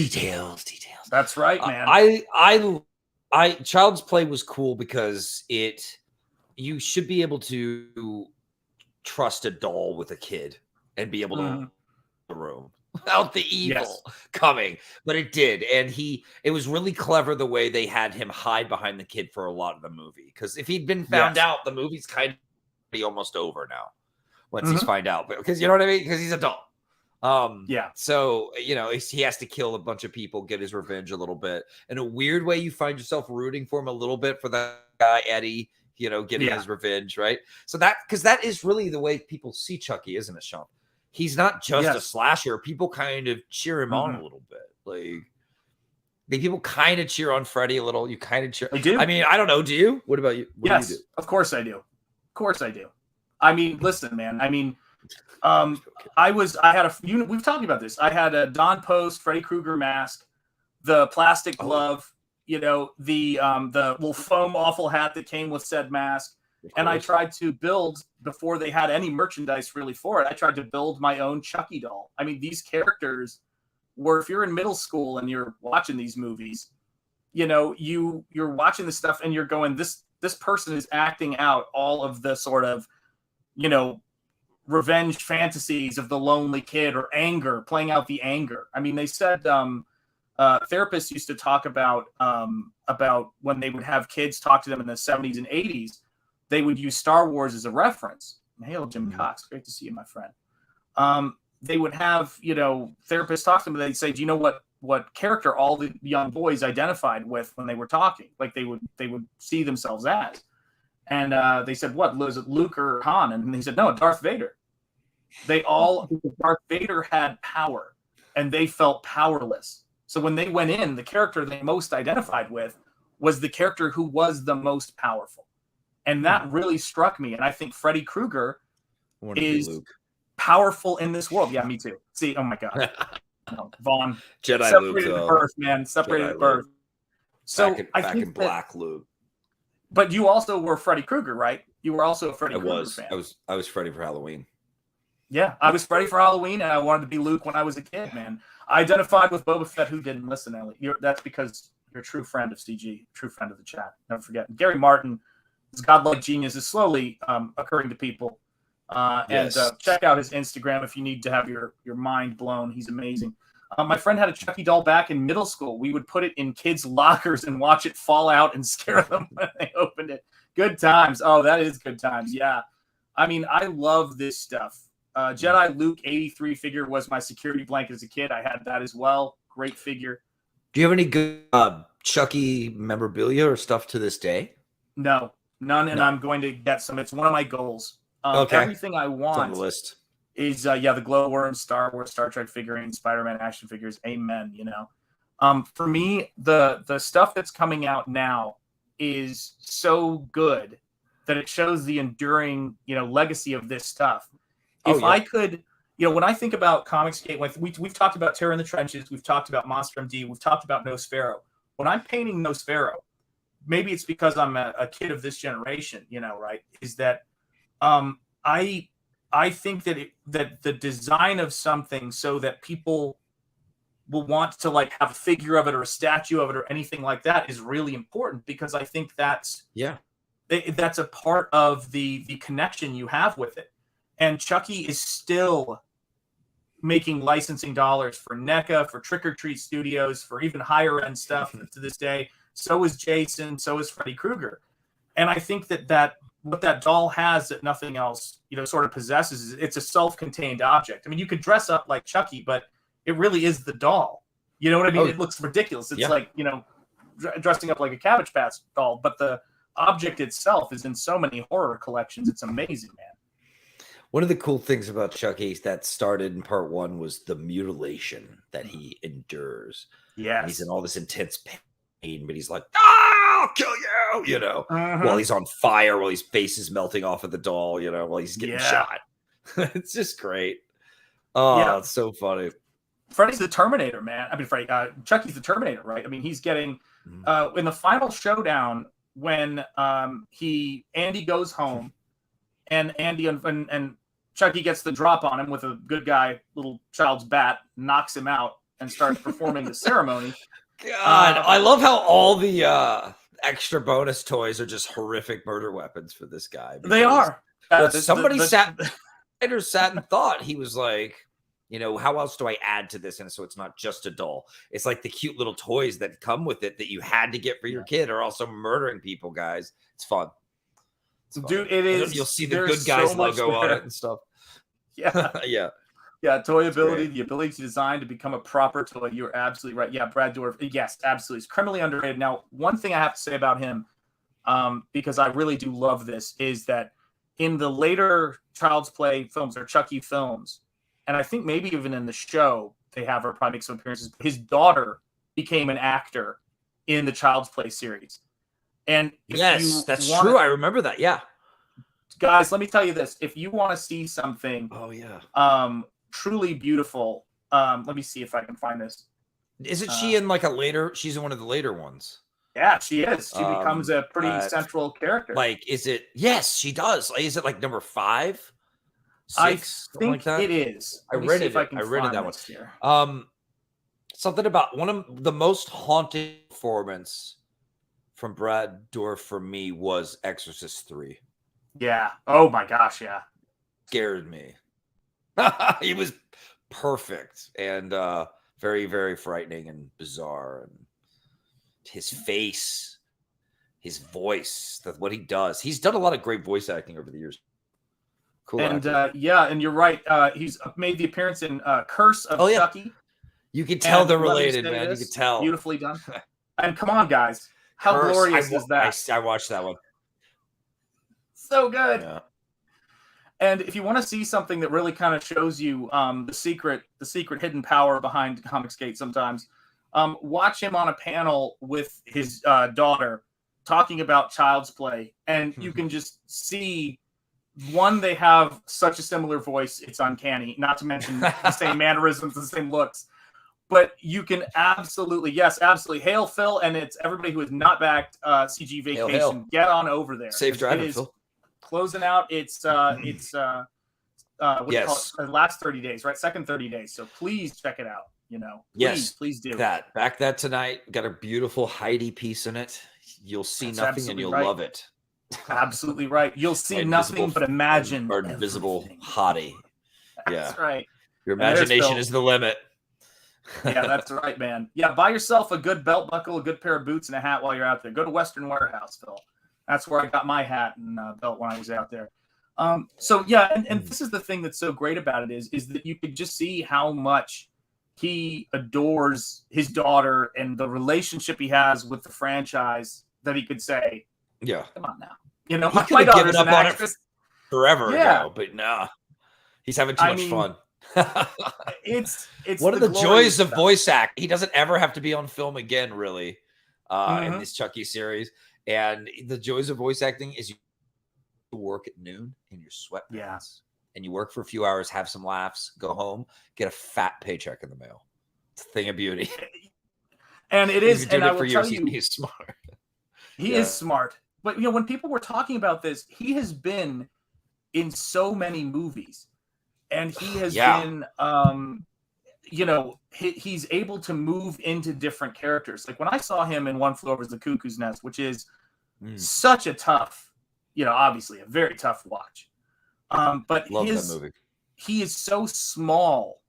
That's right, man. Child's Play was cool because you should be able to trust a doll with a kid and be able to the room without the evil coming, but it did. And it was really clever the way they had him hide behind the kid for a lot of the movie. Because if he'd been found out, the movie's kind of be almost over now once he's found out. But because you know what I mean? Because he's a doll. So, he has to kill a bunch of people, get his revenge a little bit. In a weird way, you find yourself rooting for him a little bit for that guy, Eddie, getting his revenge, right? So because that is really the way people see Chucky, isn't it, Sean? He's not just a slasher. People kind of cheer him on a little bit. Like, people kind of cheer on Freddy a little. You kind of cheer. I do. I mean, I don't know. Do you? What about you? What do you do? Of course I do. Of course I do. I mean, listen, man. I mean, we've talked about this. I had a Don Post Freddy Krueger mask, the plastic glove, the little foam awful hat that came with said mask. And I tried to build, before they had any merchandise really for it, I tried to build my own Chucky doll. I mean, these characters were, if you're in middle school and you're watching these movies, you're watching this stuff and you're going, this person is acting out all of the sort of, revenge fantasies of the lonely kid or anger, playing out the anger. I mean, they said therapists used to talk about when they would have kids talk to them in the 70s and 80s, they would use Star Wars as a reference. Hail, Jim Cox. Great to see you, my friend. They would have, therapists talk to them. They'd say, do you know what character all the young boys identified with when they were talking? Like they would see themselves as. And they said, what, was it Luke or Han? And they said, no, Darth Vader. Darth Vader had power, and they felt powerless. So when they went in, the character they most identified with was the character who was the most powerful. And that really struck me. And I think Freddy Krueger is powerful in this world. Yeah, me too. See, oh my God. No, Vaughn. Jedi separated Luke, at birth, man. Separated at birth. So back in Black Luke. But you also were Freddy Krueger, right? You were also a Freddy Krueger fan. I was Freddy for Halloween. Yeah, I was Freddy for Halloween, and I wanted to be Luke when I was a kid, man. I identified with Boba Fett. Who didn't listen, Ellie? That's because you're a true friend of CG, true friend of the chat. Never forget. Gary Martin, his godlike genius, is slowly occurring to people. Yes. And check out his Instagram if you need to have your mind blown. He's amazing. My friend had a Chucky doll back in middle school. We would put it in kids' lockers and watch it fall out and scare them when they opened it. Good times. Oh, that is good times. Yeah. I mean, I love this stuff. Jedi Luke 83 figure was my security blanket as a kid. I had that as well. Great figure. Do you have any good Chucky memorabilia or stuff to this day? No, none. And I'm going to get some. It's one of my goals. Everything I want on the list is the glowworm, Star Wars, Star Trek figurines, Spider-Man action figures. Amen. For me, the stuff that's coming out now is so good that it shows the enduring, legacy of this stuff. I could, when I think about Comicsgate, we've talked about Terror in the Trenches, we've talked about Monster MD, we've talked about Nosfero. When I'm painting Nosfero, maybe it's because I'm a kid of this generation, right? Is that I think that the design of something so that people will want to have a figure of it or a statue of it or anything like that is really important, because I think that's a part of the connection you have with it. And Chucky is still making licensing dollars for NECA, for Trick or Treat Studios, for even higher end stuff to this day. So is Jason, so is Freddy Krueger. And I think that what that doll has that nothing else, sort of possesses, is it's a self-contained object. I mean, you could dress up like Chucky, but it really is the doll. You know what I mean? It looks ridiculous. It's like, dressing up like a Cabbage Patch doll, but the object itself is in so many horror collections. It's amazing, man. One of the cool things about Chucky that started in part 1 was the mutilation that he endures. Yes. He's in all this intense pain, but he's like, I'll kill you, while he's on fire, while his face is melting off of the doll, while he's getting shot. It's just great. Oh, it's so funny. Freddy's the Terminator, man. I mean, Chucky's the Terminator, right? I mean, he's getting in the final showdown when Andy goes home, and Andy and Chucky gets the drop on him with a good guy, little child's bat, knocks him out, and starts performing the ceremony. God, I love how all the extra bonus toys are just horrific murder weapons for this guy. They are. Somebody sat and thought, he was like, how else do I add to this? And so it's not just a doll. It's like the cute little toys that come with it that you had to get for your kid are also murdering people, guys. It's fun. Dude, it is. You'll see the good guys logo on it and stuff. Yeah. Yeah, toy ability, the ability to design to become a proper toy. You're absolutely right. Yeah, Brad Dourif. Yes, absolutely. It's criminally underrated. Now, one thing I have to say about him, because I really do love this, is that in the later Child's Play films or Chucky films, and I think maybe even in the show, they have her probably make some appearances, his daughter became an actor in the Child's Play series. And yes, that's true. I remember that. Yeah. Guys, let me tell you this. If you want to see something truly beautiful, let me see if I can find this. Isn't she in she's in one of the later ones? Yeah, she is. She becomes a pretty central character. Yes, she does. Is it number 5? 6? I think it is. I read it that one. Here. Something about one of the most haunting performance from Brad Dourif for me was Exorcist 3. Yeah. Oh my gosh. Yeah. scared me. He was perfect and very, very frightening and bizarre. And his face, his voice, what he does. He's done a lot of great voice acting over the years. Cool. And and you're right. He's made the appearance in Curse of Chucky. You can tell they're related, man. You can tell. Beautifully done. And come on, guys. How glorious is that? I watched that one. So good. Yeah. And if you want to see something that really kind of shows you the secret hidden power behind Comicsgate sometimes, watch him on a panel with his daughter talking about Child's Play. And you can just see, one, they have such a similar voice, it's uncanny, not to mention the same mannerisms, the same looks. But you can absolutely hail Phil, and it's everybody who has not backed CG Vacation. Hail. Get on over there. Safe driving, Phil. Closing out. It's what do you call it? Last 30 days, right? Second 30 days. So please check it out. Please do that. Back that tonight. Got a beautiful Heidi piece in it. You'll see nothing, and you'll love it. Absolutely right. You'll see nothing but imagine or invisible hottie. That's right. Your imagination is the limit. Yeah, that's right, man. Yeah, buy yourself a good belt buckle, a good pair of boots, and a hat while you're out there. Go to Western Warehouse, Phil. That's where I got my hat and belt when I was out there. So yeah, and this is the thing that's so great about it is that you could just see how much he adores his daughter and the relationship he has with the franchise, that he could say, yeah, come on now. My daughter's an actress forever ago, but nah, he's having too much fun. It's one of the joys of voice act. He doesn't ever have to be on film again, really, in this Chucky series. And the joys of voice acting is you work at noon in your sweatpants, and you work for a few hours, have some laughs, go home, get a fat paycheck in the mail. It's a thing of beauty. And it is, and I will tell you, he's smart. He is smart. But when people were talking about this, he has been in so many movies. And he has been, he's able to move into different characters. Like when I saw him in One Flew Over the Cuckoo's Nest, which is such a tough, obviously a very tough watch. But love that movie. He is so small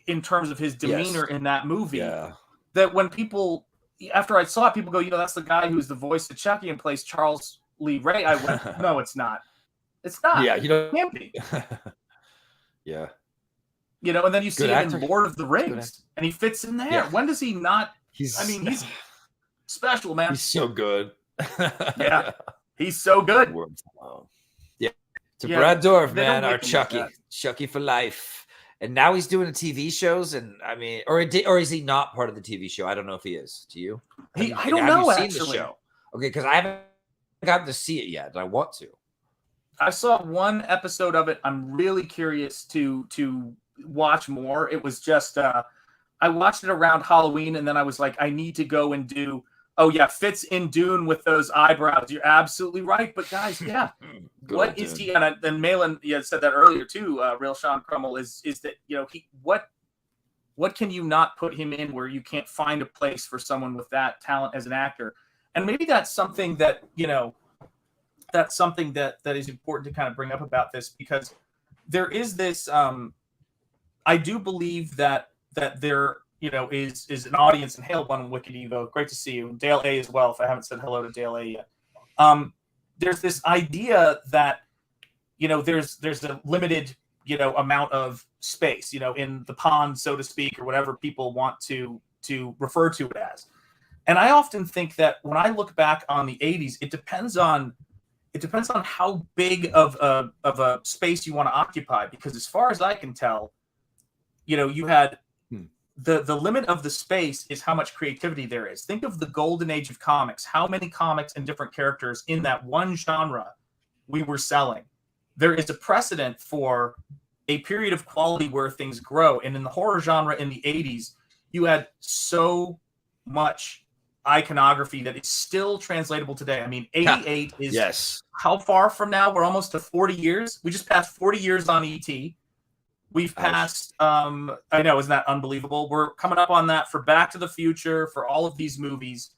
in terms of his demeanor in that movie that when people, after I saw it, people go, that's the guy who's the voice of Chucky and plays Charles Lee Ray. I went, no, it's not. It's not. Yeah, it can't be. Yeah. And then you see him in Lord of the Rings, and he fits in there. Yeah. When does he not? He's special, man. He's so good. Yeah. He's so good. Yeah. To Brad Dourif, man, our Chucky. Chucky for life. And now he's doing TV shows, and or is he not part of the TV show? I don't know if he is. Do you? I don't know, actually. Seen the show? Okay, because I haven't gotten to see it yet, and I want to. I saw one episode of it. I'm really curious to watch more. It was just I watched it around Halloween, and then I was like, I need to go and do. Oh yeah, fits in Dune with those eyebrows. You're absolutely right. But guys, what is he? And Malin said that earlier too. Real Sean Crummell is that what can you not put him in where you can't find a place for someone with that talent as an actor? And maybe that's something that that's something that is important to kind of bring up about this, because there is this I do believe that there is an audience in Hail One and Wicked Evo. Great to see you. Dale A as well, if I haven't said hello to Dale A yet. There's this idea that there's a limited amount of space in the pond, so to speak, or whatever people want to refer to it as. And I often think that when I look back on the 80s, it depends on how big of a space you want to occupy, because as far as I can tell, you had the limit of the space is how much creativity there is. Think of the golden age of comics, how many comics and different characters in that one genre we were selling. There is a precedent for a period of quality where things grow. And in the horror genre in the 80s, you had so much iconography that is still translatable today. 88 is how far from now? We're almost to 40 years. We just passed 40 years on ET. We've passed, I know, isn't that unbelievable? We're coming up on that for Back to the Future, for all of these movies.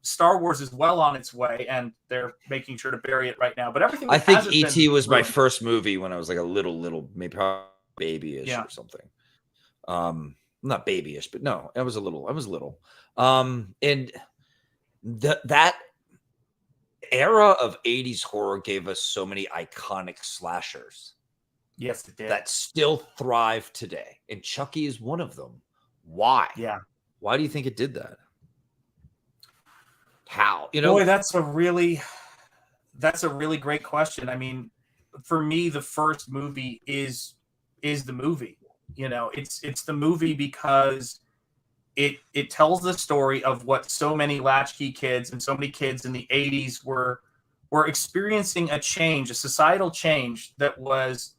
Star Wars is well on its way, and they're making sure to bury it right now. But everything I that think hasn't E.T. been was my ruined. first movie when I was like a little, maybe probably babyish or something. Not babyish, but no, I was little. And that era of 80s horror gave us so many iconic slashers. Yes, it did. That still thrive today. And Chucky is one of them. Why? Yeah. Why do you think it did that? How? Boy, that's a really great question. I mean, for me, the first movie is the movie. It's the movie because it tells the story of what so many latchkey kids and so many kids in the 80s were experiencing, a societal change that was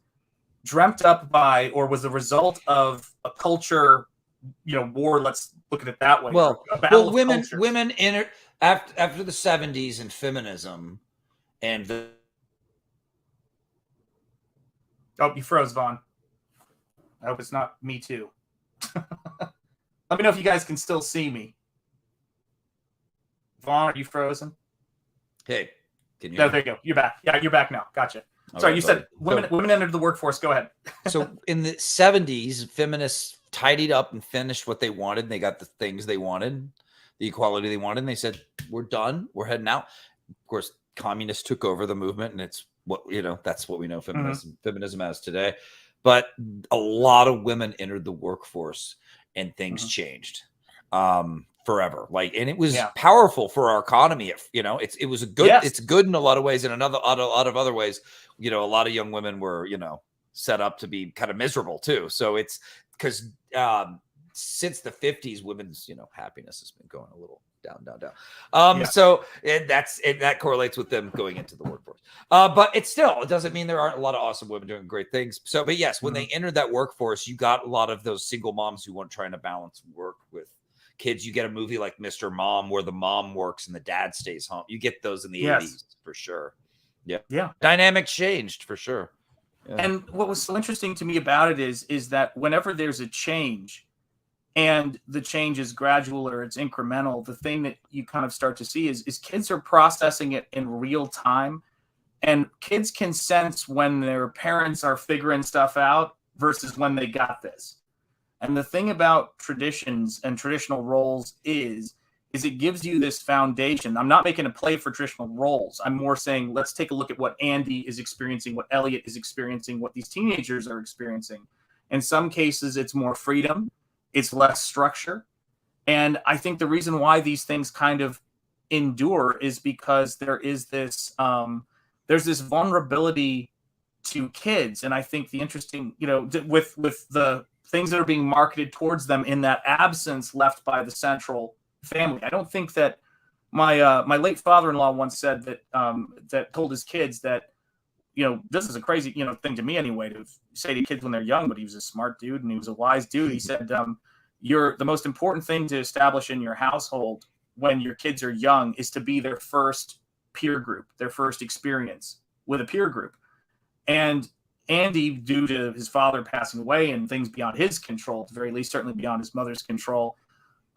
dreamt up by, or was the result of, a culture, war. Let's look at it that way. Well, women after the 70s and feminism and Oh, you froze, Vaughn. I hope it's not me too. Let me know if you guys can still see me. Vaughn, are you frozen? Hey, can you? No, there you go. You're back. Yeah, you're back now. Gotcha. Sorry, you said women entered the workforce. Go ahead. So in the 70s, feminists tidied up and finished what they wanted. They got the things they wanted, the equality they wanted, and they said, we're done. We're heading out. Of course, communists took over the movement, and it's what, that's what we know feminism as today. But a lot of women entered the workforce, and things changed forever. And it was powerful for our economy. It was a good. Yes. It's good in a lot of ways, and a lot of other ways. A lot of young women were set up to be kind of miserable too. So it's because since the 50s, women's happiness has been going a little down. So that correlates with them going into the workforce. But it doesn't mean there aren't a lot of awesome women doing great things. So, but yes, when they entered that workforce, you got a lot of those single moms who weren't trying to balance work with kids. You get a movie like Mr. Mom, where the mom works and the dad stays home. You get those in the 80s for sure. Yeah. Dynamic changed for sure. Yeah. And what was so interesting to me about it is that whenever there's a change, and the change is gradual or it's incremental, the thing that you kind of start to see is kids are processing it in real time. And kids can sense when their parents are figuring stuff out versus when they got this. And the thing about traditions and traditional roles is it gives you this foundation. I'm not making a play for traditional roles. I'm more saying, let's take a look at what Andy is experiencing, what Elliot is experiencing, what these teenagers are experiencing. In some cases, it's more freedom. It's less structure. And I think the reason why these things kind of endure is because there is this, there's this vulnerability to kids. And I think the interesting, with the things that are being marketed towards them in that absence left by the central family. I don't think that my late father-in-law once said that, that told his kids that, this is a crazy, thing to me anyway, to say to kids when they're young, but he was a smart dude and he was a wise dude. He said, the most important thing to establish in your household when your kids are young is to be their first peer group, their first experience with a peer group. And Andy, due to his father passing away and things beyond his control, at the very least, certainly beyond his mother's control,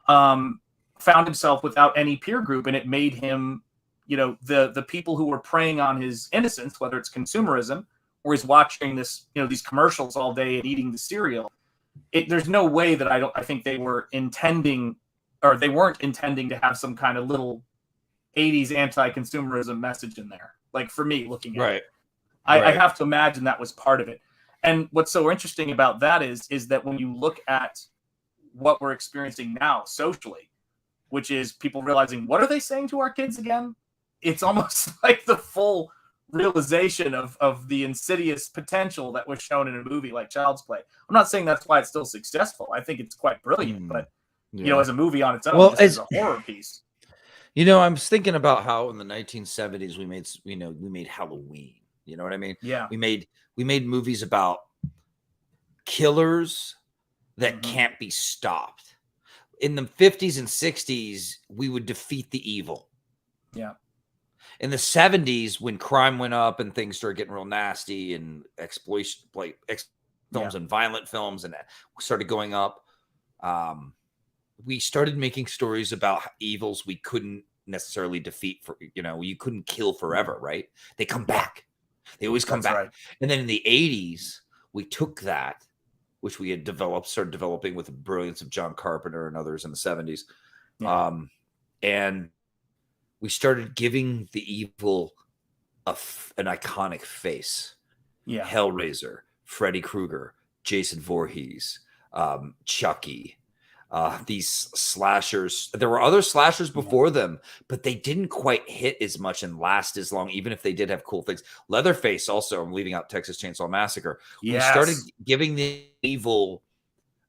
found himself without any peer group. And it made him, the people who were preying on his innocence, whether it's consumerism or he's watching this, these commercials all day and eating the cereal. There's no way that I think they were intending, or they weren't intending to have some kind of little 80s anti-consumerism message in there. Like for me, looking at it, I have to imagine that was part of it. And what's so interesting about that is that when you look at what we're experiencing now socially, which is people realizing, what are they saying to our kids again? It's almost like the full realization of the insidious potential that was shown in a movie like Child's Play. I'm not saying that's why it's still successful. I think it's quite brilliant, but as a movie on its own, this is a horror piece. I was thinking about how in the 1970s we made Halloween. You know what I mean? Yeah. We made movies about killers that can't be stopped. In the 50s and 60s, we would defeat the evil. Yeah. In the 70s, when crime went up and things started getting real nasty and exploitation, films and violent films, and started going up, we started making stories about evils we couldn't necessarily defeat for, you couldn't kill forever, right? They come back. They always come back. Right. And then in the 80s, we took that, which we had started developing with the brilliance of John Carpenter and others in the 70s. Yeah. And we started giving the evil an iconic face. Yeah. Hellraiser, Freddy Krueger, Jason Voorhees, Chucky, these slashers. There were other slashers before them, but they didn't quite hit as much and last as long, even if they did have cool things. Leatherface also, I'm leaving out Texas Chainsaw Massacre. Yes. We started giving the evil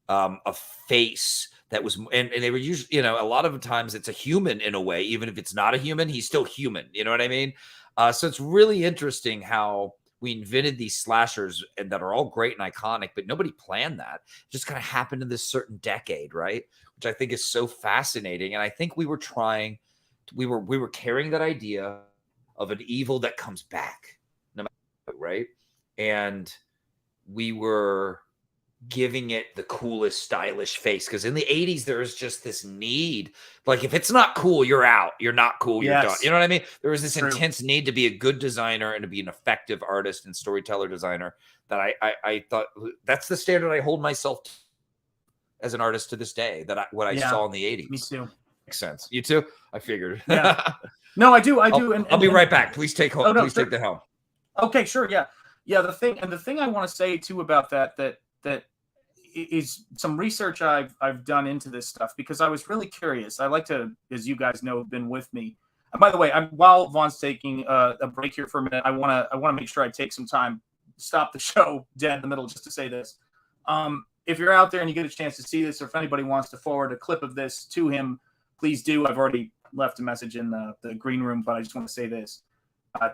a face that was, and they were usually, a lot of times it's a human in a way, even if it's not a human, he's still human. You know what I mean? So it's really interesting how we invented these slashers and that are all great and iconic, but nobody planned that. It just kind of happened in this certain decade, right? Which I think is so fascinating. And I think we were we were carrying that idea of an evil that comes back, no matter what, right? And we were giving it the coolest, stylish face. Because in the 80s, there was just this need. Like, if it's not cool, you're out. You're not cool, you're done. You know what I mean? There was this intense need to be a good designer and to be an effective artist and storyteller designer that I thought that's the standard I hold myself to as an artist to this day, that what I saw in the 80s. Me too. Makes sense. You too? I figured. Yeah. No, I do. I'll be right back. Please take home. Please take the helm. Okay, sure. Yeah. Yeah. The thing I want to say too about that is some research I've done into this stuff, because I was really curious. I like to, as you guys know, have been with me. And by the way, while Vaughn's taking a break here for a minute, I want to make sure I take some time, stop the show dead in the middle, just to say this. If you're out there and you get a chance to see this, or if anybody wants to forward a clip of this to him, please do. I've already left a message in the green room, but I just want to say this.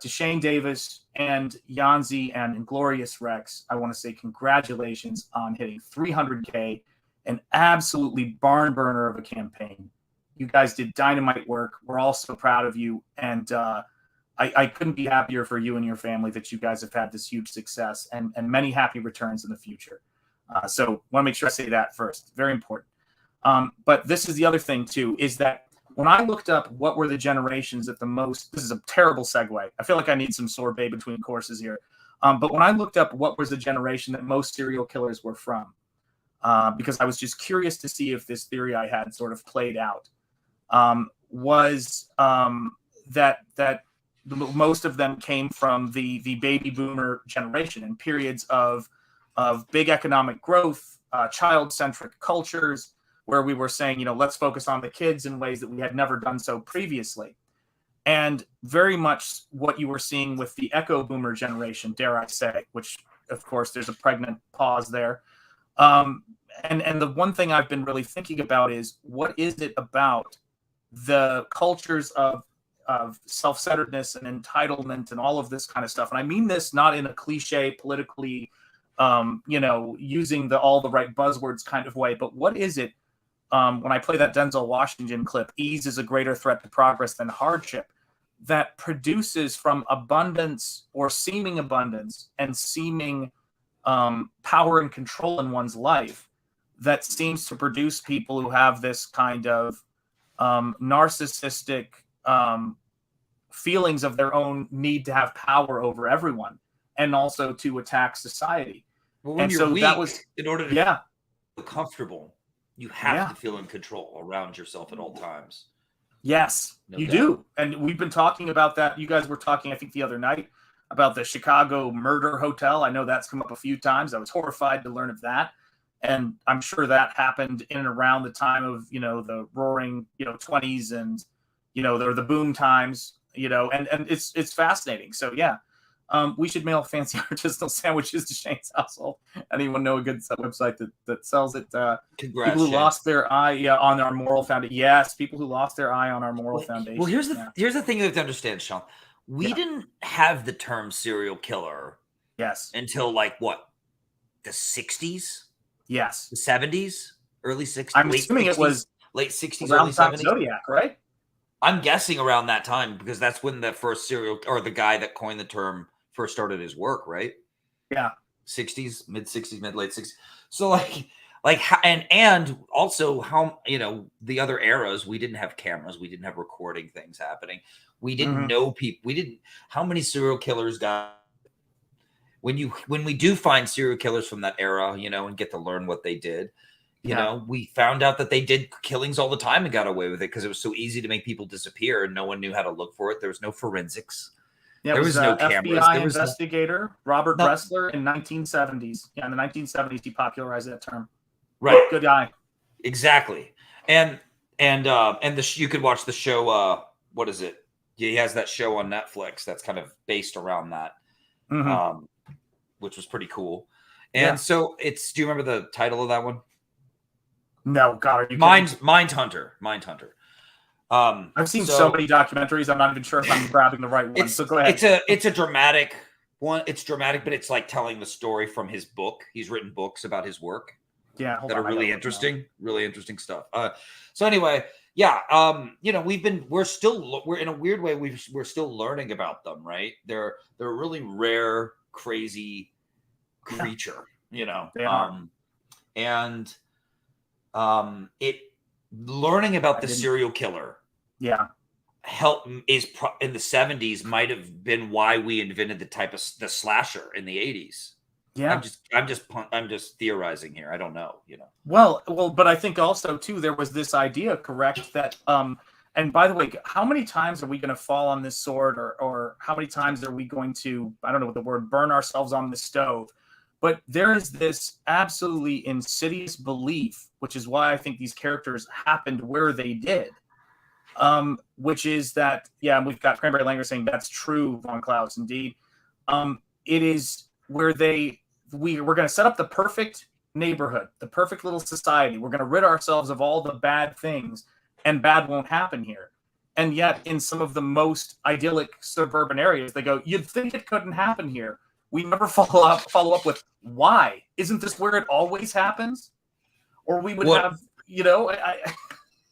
To Shane Davis and Yanzi and Inglorious Rex, I want to say congratulations on hitting 300K, an absolutely barn burner of a campaign. You guys did dynamite work. We're all so proud of you. And I couldn't be happier for you and your family that you guys have had this huge success and many happy returns in the future. So want to make sure I say that first. Very important. But this is the other thing, too, is that when I looked up what were the generations that the most, this is a terrible segue. I feel like I need some sorbet between courses here. But when I looked up what was the generation that most serial killers were from, because I was just curious to see if this theory I had sort of played out, was that most of them came from the baby boomer generation and periods of big economic growth, child-centric cultures, where we were saying, let's focus on the kids in ways that we had never done so previously. And very much what you were seeing with the echo boomer generation, dare I say, which, of course, there's a pregnant pause there. And the one thing I've been really thinking about is, what is it about the cultures of self-centeredness and entitlement and all of this kind of stuff? And I mean this not in a cliche, politically, using all the right buzzwords kind of way, but what is it? When I play that Denzel Washington clip, ease is a greater threat to progress than hardship, that produces from abundance or seeming abundance and seeming power and control in one's life, that seems to produce people who have this kind of narcissistic feelings of their own need to have power over everyone and also to attack society. Well, when you're weak, that was in order to feel comfortable, you have to feel in control around yourself at all times. Yes, you do. And we've been talking about that. You guys were talking, I think, the other night about the Chicago murder hotel. I know that's come up a few times. I was horrified to learn of that. And I'm sure that happened in and around the time of, the roaring, 20s and, the boom times, and it's fascinating. So, yeah. We should mail fancy artisanal sandwiches to Shane's household. Anyone know a good website that sells it? Congrats, people who lost their eye on our moral foundation. Yes, people who lost their eye on our moral foundation. Well, here's the thing you have to understand, Sean. We didn't have the term serial killer. Yes. Until the 60s? Yes. The 70s? Early 60s? I'm assuming 60s, it was late 60s, early 70s. Zodiac, right? I'm guessing around that time, because that's when the first the guy that coined the term first started his work, right? Yeah. 60s, mid 60s, late 60s. So Like, and also how, the other eras, we didn't have cameras, we didn't have recording things happening, we didn't know people, how many serial killers got, when we do find serial killers from that era, and get to learn what they did, we found out that they did killings all the time and got away with it because it was so easy to make people disappear and no one knew how to look for it. There was no forensics. Yeah, there was no cameras. FBI investigator Robert Bressler in 1970s. Yeah, in the 1970s, he popularized that term. Right, good guy. Exactly, and you could watch the show. What is it? Yeah, he has that show on Netflix that's kind of based around that, which was pretty cool. And so it's. Do you remember the title of that one? No, God, are you Mindhunter. I've seen so many documentaries. I'm not even sure if I'm grabbing the right one. So go ahead. It's a dramatic one. It's dramatic, but it's like telling the story from his book. He's written books about his work. Yeah, that are really interesting. Really interesting stuff. So anyway, we're in a weird way. We're still learning about them, right? They're a really rare, crazy creature, They are. Learning about the serial killer. Yeah. In the 70s might have been why we invented the slasher in the 80s. Yeah. I'm just theorizing here. I don't know, Well, but I think also too there was this idea, correct, that and by the way, how many times are we going to fall on this sword, or how many times are we going to, I don't know what the word, burn ourselves on the stove? But there is this absolutely insidious belief, which is why I think these characters happened where they did. Which is that, we've got Cranberry Langer saying that's true, Von Klaus, indeed. It is where we're going to set up the perfect neighborhood, the perfect little society. We're going to rid ourselves of all the bad things, and bad won't happen here. And yet, in some of the most idyllic suburban areas, they go, you'd think it couldn't happen here. We never follow up with, why? Isn't this where it always happens? Or we would have,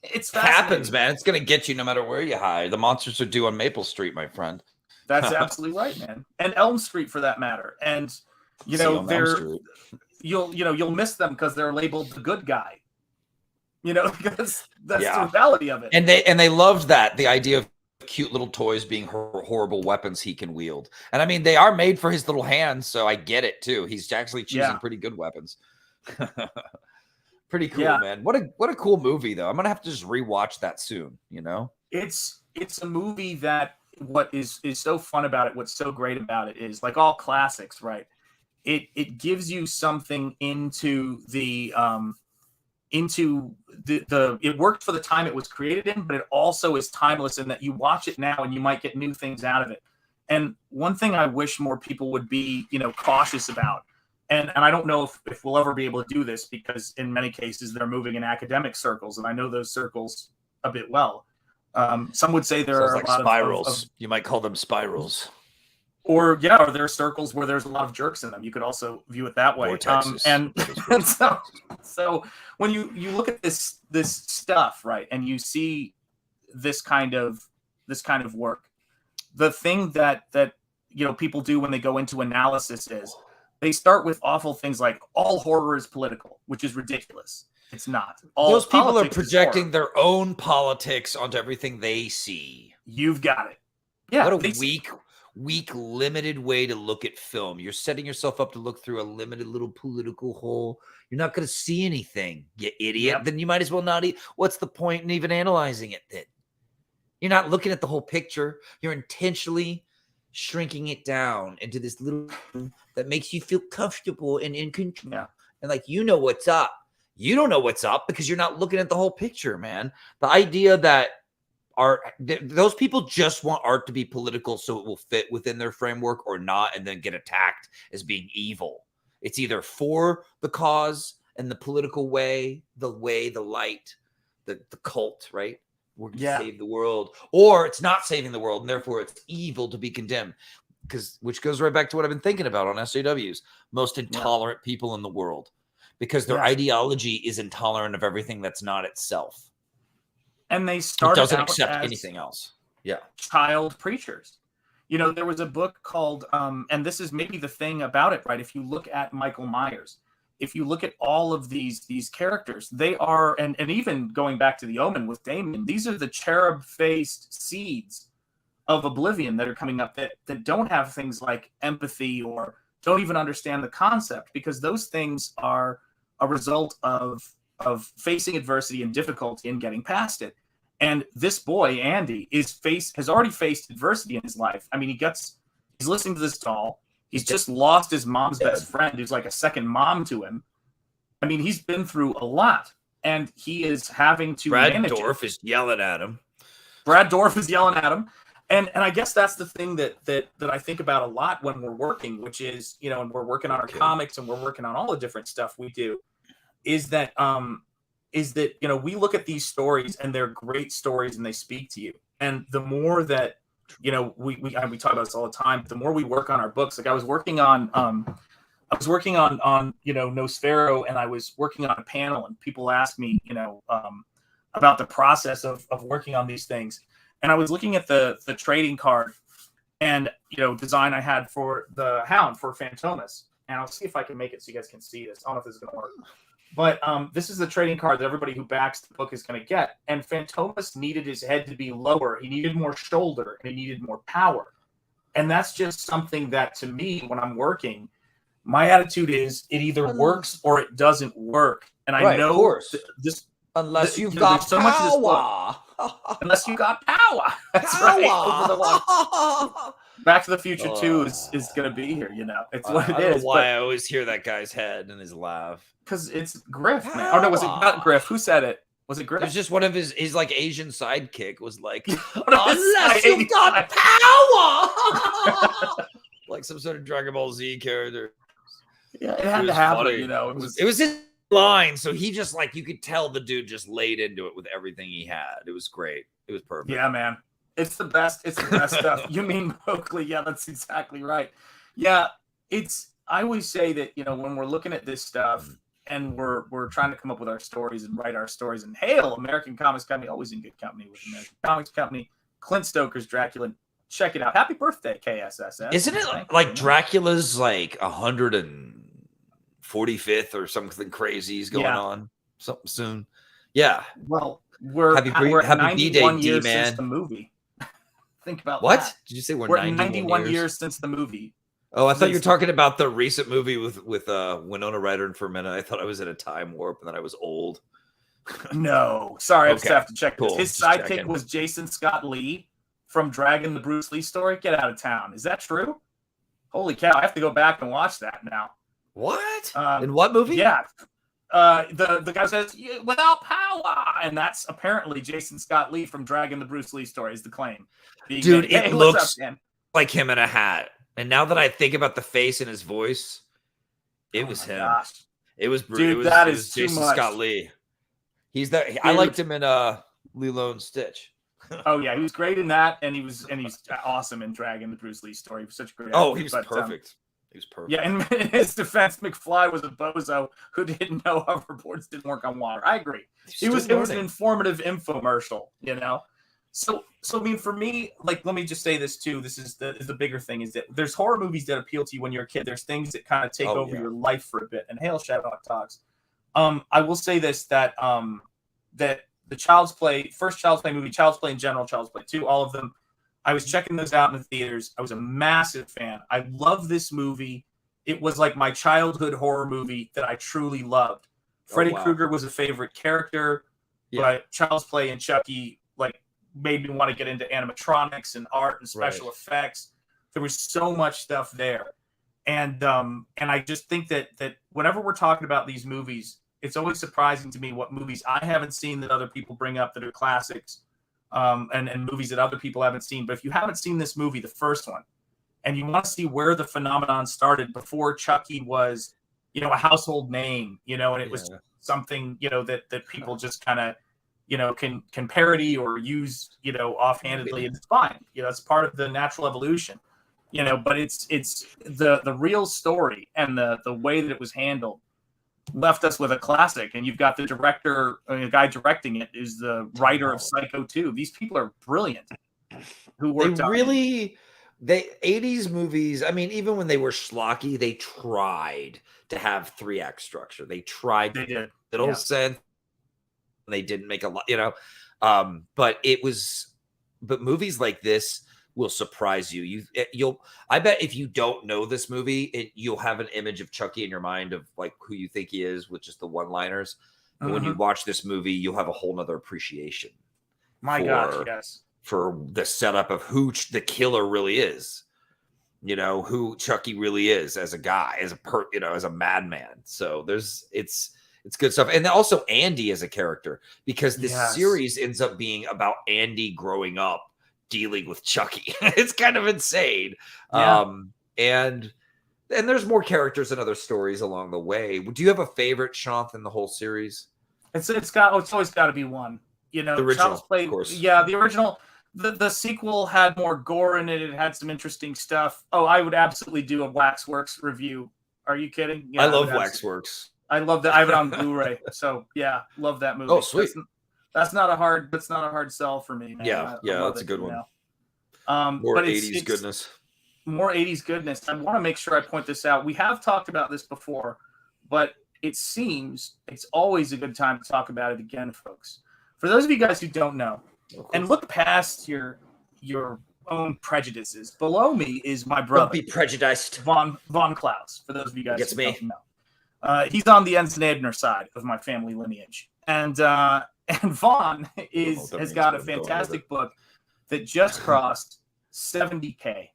it's happens, man. It's going to get you no matter where you hide. The monsters are due on Maple Street, my friend. That's absolutely right, man. And Elm Street, for that matter. And you'll miss them because they're labeled the good guy. Because that's the reality of it. And they loved that, the idea of cute little toys being horrible weapons he can wield. And I mean, they are made for his little hands, so I get it too. He's actually choosing pretty good weapons. Pretty cool, man. What a cool movie, though. I'm gonna have to just rewatch that soon. It's a movie that what is so fun about it, what's so great about it is, like all classics, right? It gives you something into the it worked for the time it was created in, but it also is timeless in that you watch it now and you might get new things out of it. And one thing I wish more people would be, cautious about, and I don't know if we'll ever be able to do this, because in many cases they're moving in academic circles, and I know those circles a bit well. Some would say there are like a lot spirals. You might call them spirals. Or there are circles where there's a lot of jerks in them. You could also view it that way. And so when you look at this stuff, right, and you see this kind of work, the thing that people do when they go into analysis is they start with awful things like all horror is political, which is ridiculous. It's not. Those people are projecting their own politics onto everything they see. You've got it. Yeah. What a weak, limited way to look at film. You're setting yourself up to look through a limited little political hole. You're not going to see anything, you idiot. Yep. Then you might as well not eat. What's the point in even analyzing it then? You're not looking at the whole picture. You're intentionally shrinking it down into this little that makes you feel comfortable and in control. Yeah. And like, what's up. You don't know what's up because you're not looking at the whole picture, man. The idea that those people just want art to be political so it will fit within their framework or not, and then get attacked as being evil. It's either for the cause and the political way, the light, the cult, right? We're going to save the world, or it's not saving the world, and therefore it's evil to be condemned. Which goes right back to what I've been thinking about on SJWs. Most intolerant people in the world, because their ideology is intolerant of everything that's not itself. And they started doesn't accept anything else. Yeah. Child preachers. There was a book called, and this is maybe the thing about it, right? If you look at Michael Myers, if you look at all of these characters, they are, and even going back to the Omen with Damien, these are the cherub-faced seeds of oblivion that are coming up that don't have things like empathy or don't even understand the concept, because those things are a result of facing adversity and difficulty and getting past it. And this boy, Andy, has already faced adversity in his life. I mean, he's listening to this doll. He's just lost his mom's best friend, who's like a second mom to him. I mean, he's been through a lot, and he is having to Brad Dorff is yelling at him. Brad Dorff is yelling at him. And I guess that's the thing that I think about a lot when we're working, which is, you know, and we're working on our comics and we're working on all the different stuff we do, is that, you know, we look at these stories and they're great stories and they speak to you. And the more that, you know, we talk about this all the time, the more we work on our books. Like I was working on, you know, Nosfero, and I was working on a panel, and people asked me, you know, about the process of working on these things. And I was looking at the trading card and, you know, design I had for the Hound for Phantomas. And I'll see if I can make it so you guys can see this. I don't know if this is going to work. But this is the trading card that everybody who backs the book is going to get. And Phantomas needed his head to be lower. He needed more shoulder, and he needed more power. And that's just something that, to me, when I'm working, my attitude is it either works or it doesn't work. And I know this. Unless you've got so much of this book. Unless you got power. That's right. Over the line. Back to the Future 2 is going to be here, you know. It's what it is. I don't know why I always hear that guy's head and his laugh. Because it's Griff, man. Oh, no, was it not Griff? Who said it? Was it Griff? It was just one of his like Asian sidekick was like, unless you've got power. Like some sort of Dragon Ball Z character. Yeah, it had to happen, you know. It was his line, so he just, like, you could tell the dude just laid into it with everything he had. It was great. It was perfect. Yeah, man. It's the best. It's the best stuff. You mean Oakley? Yeah, that's exactly right. Yeah, I always say that, you know, when we're looking at this stuff and we're trying to come up with our stories and write our stories, and hail American Comics Company, always in good company with American Comics Company, Clint Stoker's Dracula. Check it out. Happy birthday, KSSS. Isn't it like Dracula's like 145th or something crazy is going on something soon? Yeah. Well, we're at 91 years since the movie. Think about what? That. Did you say we're 91 years since the movie? Oh, I thought you were talking about the recent movie with Winona Ryder, and for a minute I thought I was in a time warp and that I was old. No, sorry, I just have to check. Cool. His sidekick was Jason Scott Lee from Dragon, the Bruce Lee story. Get out of town. Is that true? Holy cow! I have to go back and watch that now. What? In what movie? Yeah. The guy says, without power. And that's apparently Jason Scott Lee from Dragon, the Bruce Lee story is the claim. Dude, it looks like him in a hat. And now that I think about the face and his voice, it was him. Gosh. It was Bruce. Dude, it was Jason Scott Lee. He's that. Dude. I liked him in Lilo and Stitch. Oh yeah, he was great in that, and he's awesome in Dragon, the Bruce Lee story. He was such a great. Oh, he was perfect. He was perfect. Yeah, in his defense, McFly was a bozo who didn't know hoverboards didn't work on water. I agree. It was an informative infomercial, you know. So I mean, for me, like, let me just say this too. This is the bigger thing, is that there's horror movies that appeal to you when you're a kid. There's things that kind of take over your life for a bit. And hail Shadowhawk Talks. I will say this, that that the Child's Play, first Child's Play movie, Child's Play in general, Child's Play 2, all of them, I was checking those out in the theaters. I was a massive fan. I love this movie. It was like my childhood horror movie that I truly loved. Freddy Krueger was a favorite character, but Child's Play and Chucky made me want to get into animatronics and art and special effects. There was so much stuff there. And I just think that whenever we're talking about these movies, it's always surprising to me what movies I haven't seen that other people bring up that are classics, and movies that other people haven't seen. But if you haven't seen this movie, the first one, and you want to see where the phenomenon started before Chucky was, you know, a household name, you know, and it was something, you know, that people just kind of, you know, can parody or use, you know, offhandedly, and it's fine. You know, it's part of the natural evolution, you know, but it's the real story and the way that it was handled left us with a classic. And you've got the director, the guy directing it is the writer of Psycho 2. These people are brilliant. Who worked on it. 80s movies, I mean, even when they were schlocky, they tried to have 3-act structure. They tried They did. little sense. They didn't make a lot, but movies like this will surprise you. I bet if you don't know this movie, you'll have an image of Chucky in your mind of like who you think he is with just the one-liners. But when you watch this movie, you'll have a whole nother appreciation. My gosh, yes. For the setup of who the killer really is, who Chucky really is as a guy, as a madman. So it's good stuff. And also Andy as a character, because this series ends up being about Andy growing up dealing with Chucky. It's kind of insane. Yeah. And there's more characters and other stories along the way. Do you have a favorite, Shanth, in the whole series? It's always got to be one. The original, of course. Yeah, the original. The sequel had more gore in it. It had some interesting stuff. Oh, I would absolutely do a Waxworks review. Are you kidding? Yeah, I love Waxworks. I love that. I have it on Blu-ray. So yeah, love that movie. Oh, sweet. That's not a hard sell for me, man. Yeah, that's a good one. More 80s goodness. More 80s goodness. I want to make sure I point this out. We have talked about this before, but it seems it's always a good time to talk about it again, folks. For those of you guys who don't know, and look past your own prejudices. Below me is my brother. Don't be prejudiced. Von Klaus. For those of you guys who don't know, he's on the Enzenadner side of my family lineage, and Von has got a fantastic book that just crossed 70K,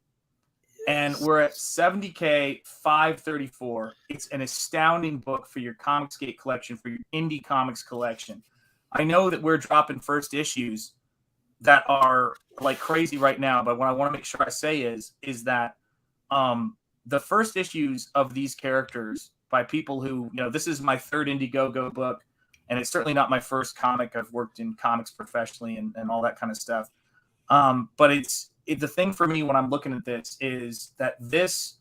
and we're at 70K 534. It's an astounding book for your Comicsgate collection, for your indie comics collection. I know that we're dropping first issues that are like crazy right now, but what I want to make sure I say is that the first issues of these characters by people who, this is my third Indiegogo book, and it's certainly not my first comic. I've worked in comics professionally and all that kind of stuff. But the thing for me when I'm looking at this is that this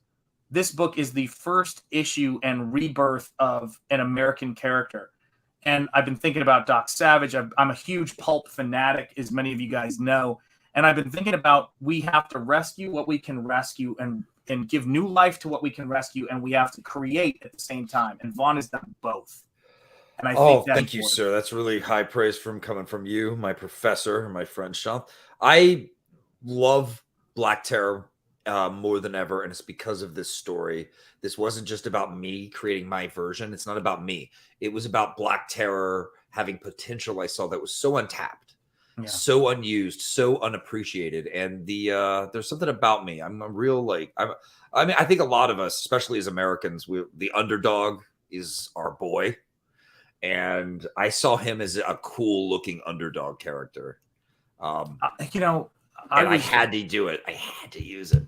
book is the first issue and rebirth of an American character. And I've been thinking about Doc Savage. I'm a huge pulp fanatic, as many of you guys know. And I've been thinking about we have to rescue what we can rescue and give new life to what we can rescue. And we have to create at the same time. And Vaughn has done both. And I think thank you, sir. That's really high praise coming from you, my professor, my friend Shanth. I love Black Terror more than ever, and it's because of this story. This wasn't just about me creating my version. It's not about me. It was about Black Terror having potential I saw that was so untapped, so unused, so unappreciated. And there's something about me. I'm a real I think a lot of us, especially as Americans, the underdog is our boy. And I saw him as a cool looking underdog character. I had to do it. I had to use it.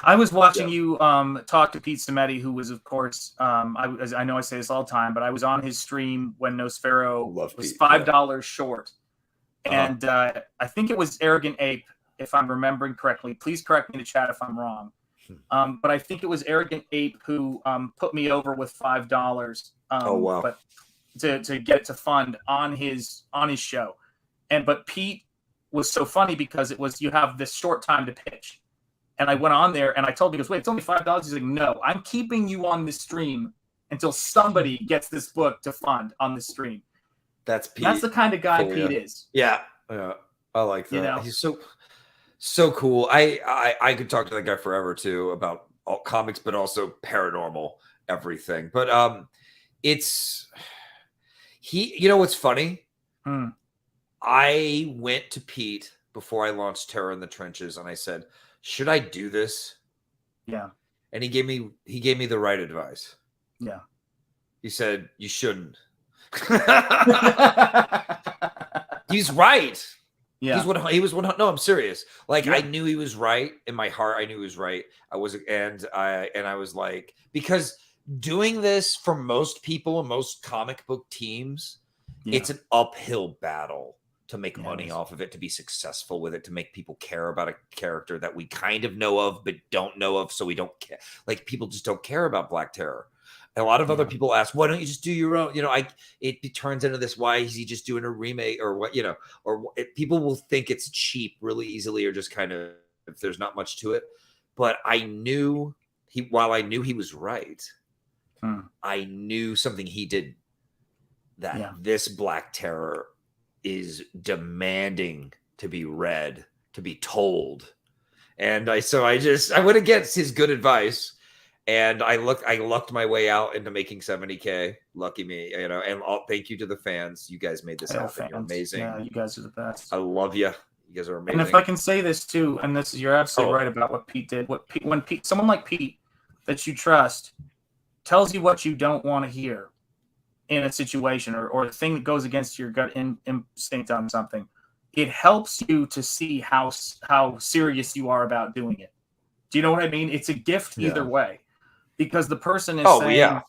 I was watching you talk to Pete Cimetti, who was, of course, I know I say this all the time, but I was on his stream when Nosfero was $5 short. And I think it was Arrogant Ape, if I'm remembering correctly. Please correct me in the chat if I'm wrong. But I think it was Arrogant Ape who put me over with $5. But to get it to fund on his show. But Pete was so funny because it was, you have this short time to pitch. And I went on there and I told him, he goes, wait, it's only $5. He's like, no, I'm keeping you on the stream until somebody gets this book to fund on the stream. That's Pete. That's the kind of guy Pete is. Yeah. I like that. He's so cool. I could talk to that guy forever too about all comics, but also paranormal everything. But it's what's funny? I went to Pete before I launched Terror in the Trenches, and I said, "Should I do this?" Yeah. And he gave me the right advice. Yeah. He said, "You shouldn't." He's right. Yeah. No, I'm serious. I knew he was right in my heart. I knew he was right. I was like, because doing this for most people and most comic book teams, it's an uphill battle to make money off of it, to be successful with it, to make people care about a character that we kind of know of but don't know of, so we don't care. People just don't care about Black Terror. And a lot of other people ask, why don't you just do your own? It turns into this, why is he just doing a remake or what, people will think it's cheap really easily, or just kind of if there's not much to it. But I knew while I knew he was right, I knew something he did that this Black Terror is demanding to be read, to be told. And I went against his good advice, and I lucked my way out into making 70K. Lucky me, you know. And thank you to the fans. You guys made this happen. You're amazing. Yeah, you guys are the best. I love you. You guys are amazing. And if I can say this too, and you're absolutely right about what Pete did. When someone like Pete that you trust tells you what you don't want to hear in a situation, or a thing that goes against your gut instinct on something, it helps you to see how serious you are about doing it. Do you know what I mean? It's a gift either way, because the person is saying,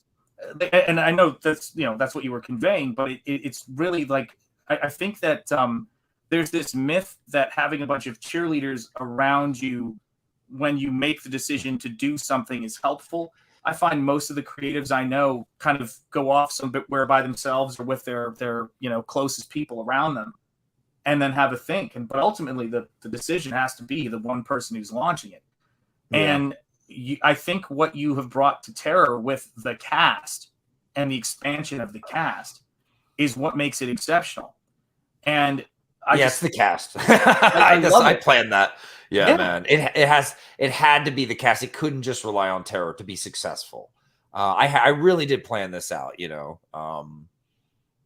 and I know that's what you were conveying, but it's really like, I think that there's this myth that having a bunch of cheerleaders around you when you make the decision to do something is helpful. I find most of the creatives I know kind of go off somewhere by themselves or with their closest people around them, and then have a think. But ultimately, the decision has to be the one person who's launching it. Yeah. And I think what you have brought to Terror with the cast and the expansion of the cast is what makes it exceptional. And it's the cast. I planned that. Yeah, man. It had to be the cast. It couldn't just rely on Terror to be successful. I really did plan this out, you know.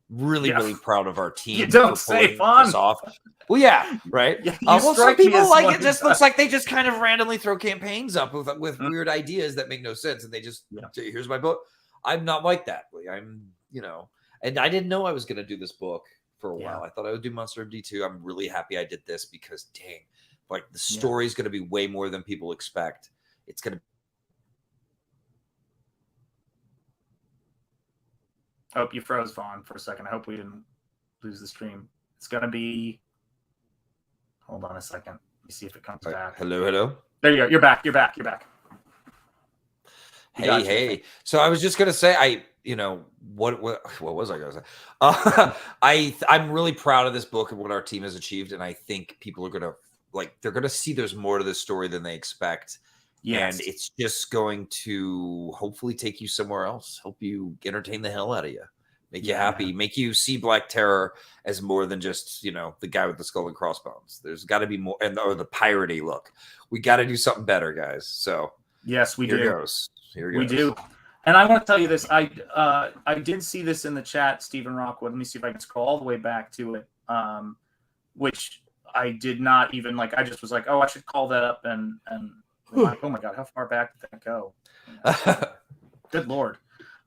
Really proud of our team. You don't say fun. Off. Well, yeah, right. Well, some people like it. Just looks like they just kind of randomly throw campaigns up with weird ideas that make no sense, and they just here's my book. I'm not like that. I'm, and I didn't know I was going to do this book for a while. I thought I would do Monster of D2. I'm really happy I did this because, dang, like the story is going to be way more than people expect. It's going to. Oh, you froze, Vaughn, for a second. I hope we didn't lose the stream. It's going to be... Hold on a second. Let me see if it comes back. Hello? There you go. You're back. Hey. So I was just going to say, what was I going to say? I'm really proud of this book and what our team has achieved. And I think people are going to, they're going to see there's more to this story than they expect. Yes. And it's just going to hopefully take you somewhere else, help you entertain the hell out of you, make you happy, make you see Black Terror as more than just, the guy with the skull and crossbones. There's got to be more, or the piratey look. We got to do something better, guys. So yes, we do. Here goes. We do. And I want to tell you this. I did see this in the chat, Stephen Rockwood. Let me see if I can scroll all the way back to it, which I did not even I just was like, oh, I should call that up and like, oh my God, how far back did that go? Good Lord.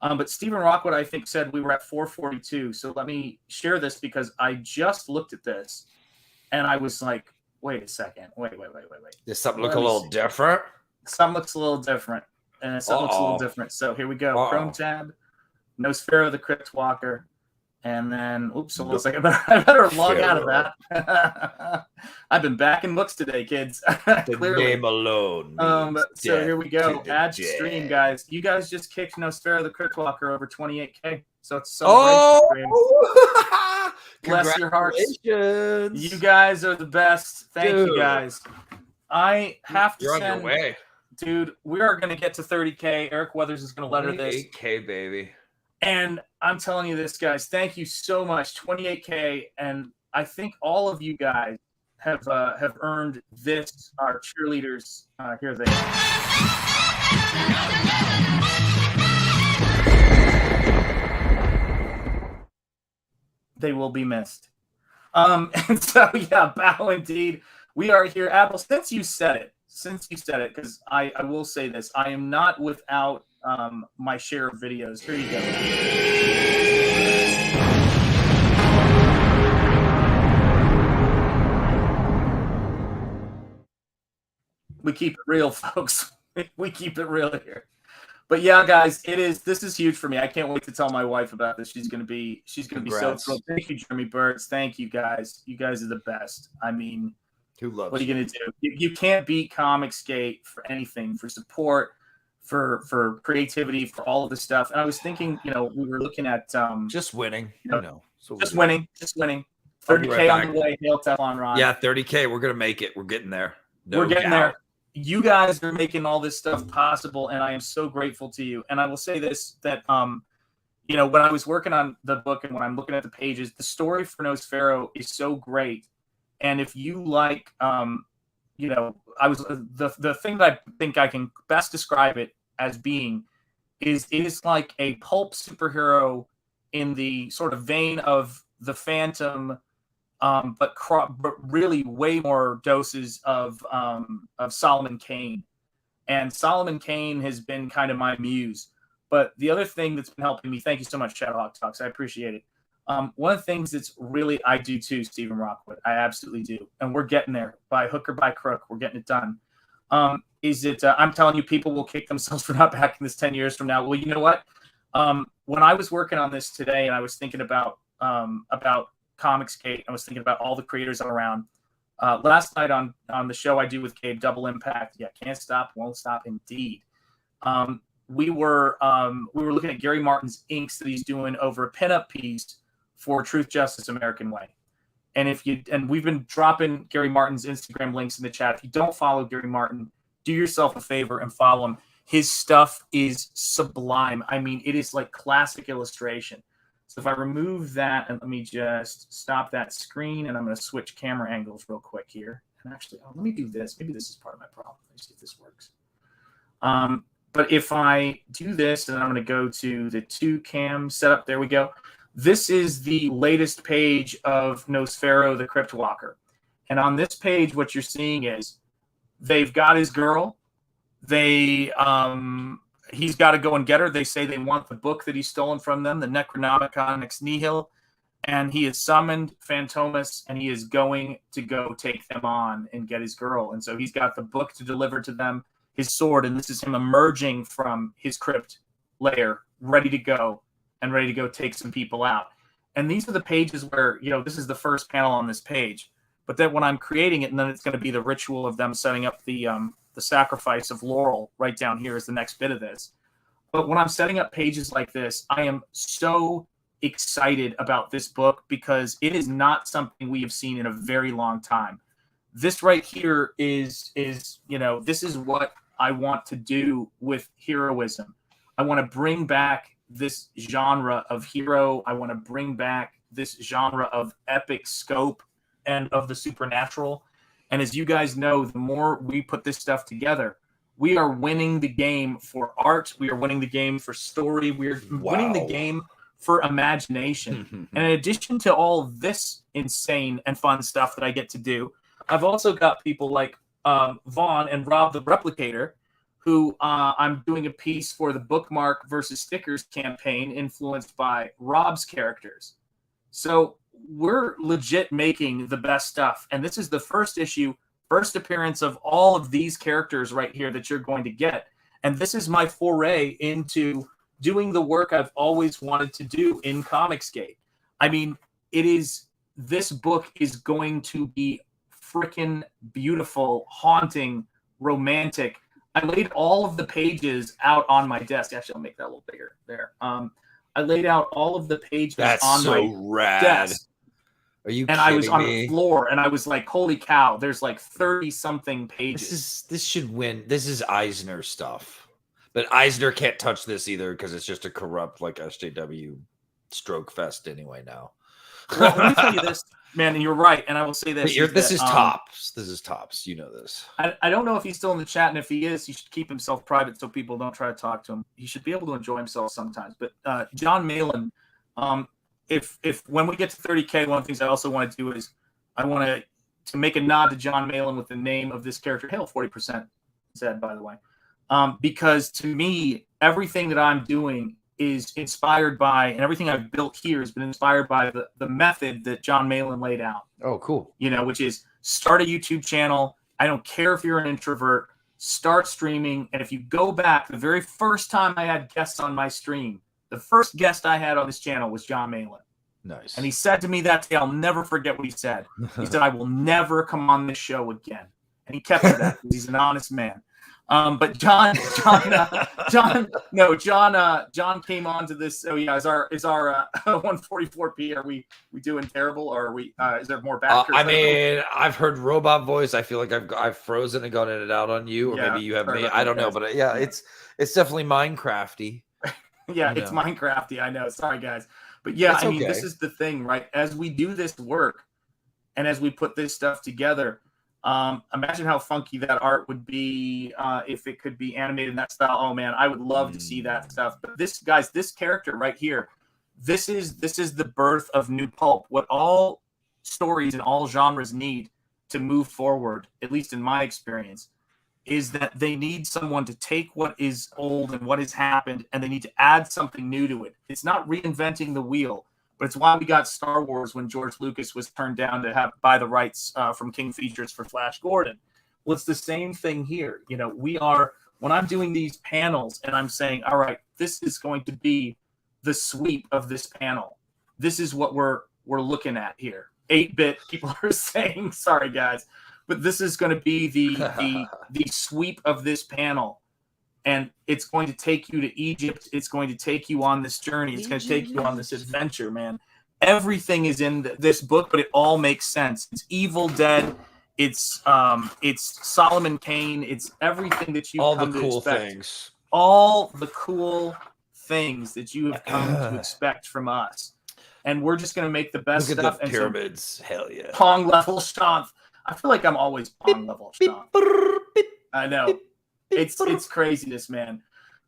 But Stephen Rockwood, I think, said we were at 442. So let me share this because I just looked at this and I was like, wait a second. Wait. Does something look a little different? Something looks a little different. And something looks a little different. So here we go. Chrome tab, Nosfero the Crypt Walker. And then, oops, it looks like I better log out of that. I've been backing books today, kids. The name alone. So here we go. Add to stream, guys. You guys just kicked Nosfero the Crypt Walker over 28K. So it's so bless your hearts. You guys are the best. Thank you, guys. I have to You're send... on your way. Dude, we are going to get to 30K. Eric Weathers is going to letter this. 8K, baby. And I'm telling you this, guys, thank you so much. 28K. And I think all of you guys have earned this. Our cheerleaders, here they are. They will be missed. And so, bow indeed. We are here. Apple, since you said it, because I will say this, I am not without my share of videos. Here you go. We keep it real, folks. We keep it real here. But yeah, guys, this is huge for me. I can't wait to tell my wife about this. She's gonna be so thrilled. Thank you, Jeremy Birds. Thank you, guys. You guys are the best. I mean, what are you gonna do? You can't beat Comicsgate for anything, for support, for creativity, for all of this stuff. And I was thinking, we were looking at just winning, just winning. 30K on the way. Hail Teflon Ron. Yeah, 30K. We're gonna make it. We're getting there. We're getting there. You guys are making all this stuff possible, and I am so grateful to you. And I will say this, that you know, when I was working on the book and when I'm looking at the pages, the story for Nosfero is so great. And if you like, you know, I was the thing that I think I can best describe it as being is it is like a pulp superhero in the sort of vein of the Phantom, but really way more doses of Solomon Kane. And Solomon Kane has been kind of my muse. But the other thing that's been helping me, thank you so much, Shadowhawk Talks, I appreciate it. One of the things that's really, I do too, Stephen Rockwood, I absolutely do. And we're getting there by hook or by crook. We're getting it done. I'm telling you, people will kick themselves for not backing this 10 years from now. Well, you know what? When I was working on this today and I was thinking about Comicsgate, I was thinking about all the creators I'm around. Last night on the show I do with Gabe, Double Impact, yeah, can't stop, won't stop, indeed. We were looking at Gary Martin's inks that he's doing over a pinup piece for Truth, Justice, American Way. And we've been dropping Gary Martin's Instagram links in the chat. If you don't follow Gary Martin, do yourself a favor and follow him. His stuff is sublime. I mean, it is like classic illustration. So if I remove that, and let me just stop that screen, and I'm going to switch camera angles real quick here. And actually, let me do this. Maybe this is part of my problem. Let's see if this works. But if I do this, and I'm going to go to the 2-cam setup, there we go. This is the latest page of Nosfero, the Crypt Walker. And on this page, what you're seeing is they've got his girl. He's got to go and get her. They say they want the book that he's stolen from them, the Necronomicon Ex Nihil. And he has summoned Phantomas, and he is going to go take them on and get his girl. And so he's got the book to deliver to them, his sword, and this is him emerging from his crypt lair, ready to go take some people out. And these are the pages where, you know, this is the first panel on this page. But then when I'm creating it, and then it's going to be the ritual of them setting up the sacrifice of Laurel right down here is the next bit of this. But when I'm setting up pages like this, I am so excited about this book because it is not something we have seen in a very long time. This right here is you know, this is what I want to do with heroism. I want to bring back this genre of hero. I want to bring back this genre of epic scope and of the supernatural. And as you guys know, the more we put this stuff together, we are winning the game for art. We are winning the game for story. We're winning the game for imagination. And in addition to all this insane and fun stuff that I get to do, I've also got people like Vaughn and Rob the Replicator, who I'm doing a piece for the Bookmark versus Stickers campaign influenced by Rob's characters. So we're legit making the best stuff. And this is the first issue, first appearance of all of these characters right here that you're going to get. And this is my foray into doing the work I've always wanted to do in Comicsgate. I mean, this book is going to be freaking beautiful, haunting, romantic. I laid all of the pages out on my desk. Actually, I'll make that a little bigger there. I laid out all of the pages on my desk. Are you and kidding I was on me? the floor, and I was like, holy cow, there's like 30-something pages. This should win. This is Eisner stuff. But Eisner can't touch this either because it's just a corrupt, like, SJW stroke fest anyway now. Well, let me tell you this, man, and you're right, and I will say this. This is Tops. This is Tops. You know this. I don't know if he's still in the chat, and if he is, he should keep himself private so people don't try to talk to him. He should be able to enjoy himself sometimes. But John Malin, if when we get to 30K, one of the things I also want to do is I want to make a nod to John Malin with the name of this character. Hail 40% said, by the way. Because to me, everything that I'm doing is inspired by, and everything I've built here has been inspired by the method that John Malin laid out. Oh, cool. You know, which is start a YouTube channel. I don't care if you're an introvert, start streaming. And if you go back, the very first time I had guests on my stream, the first guest I had on this channel was John Malin. Nice. And he said to me that day, I'll never forget what he said. He said, I will never come on this show again. And he kept to that because he's an honest man. But John came on to this. Oh yeah, is our 144p? Are we doing terrible, or are we? Is there more backers? I mean, I've heard robot voice. I feel like I've frozen and gone in and out on you, or maybe you have me. I don't know, but yeah, it's definitely Minecrafty. Yeah, it's Minecrafty. I know. Sorry, guys, but yeah, I mean, this is the thing, right? As we do this work, and as we put this stuff together. Imagine how funky that art would be if it could be animated in that style. Oh man, I would love to see that stuff. But this character right here, this is the birth of new pulp. What all stories and all genres need to move forward, at least in my experience, is that they need someone to take what is old and what has happened, and they need to add something new to it. It's not reinventing the wheel. But it's why we got Star Wars when George Lucas was turned down to buy the rights from King Features for Flash Gordon. Well, it's the same thing here. You know, when I'm doing these panels and I'm saying, all right, this is going to be the sweep of this panel. This is what we're looking at here. 8-bit people are saying, sorry guys, but this is going to be the sweep of this panel. And it's going to take you to Egypt. It's going to take you on this journey. It's going to take you on this adventure, man. Everything is in this book, but it all makes sense. It's Evil Dead. It's Solomon Kane. It's everything that you've come to expect. All the cool things that you have come to expect from us. And we're just going to make the best Look at stuff. The pyramids. Hell yeah. Pong level Shanth. I feel like I'm always Pong level Shanth. I know. It's craziness, man.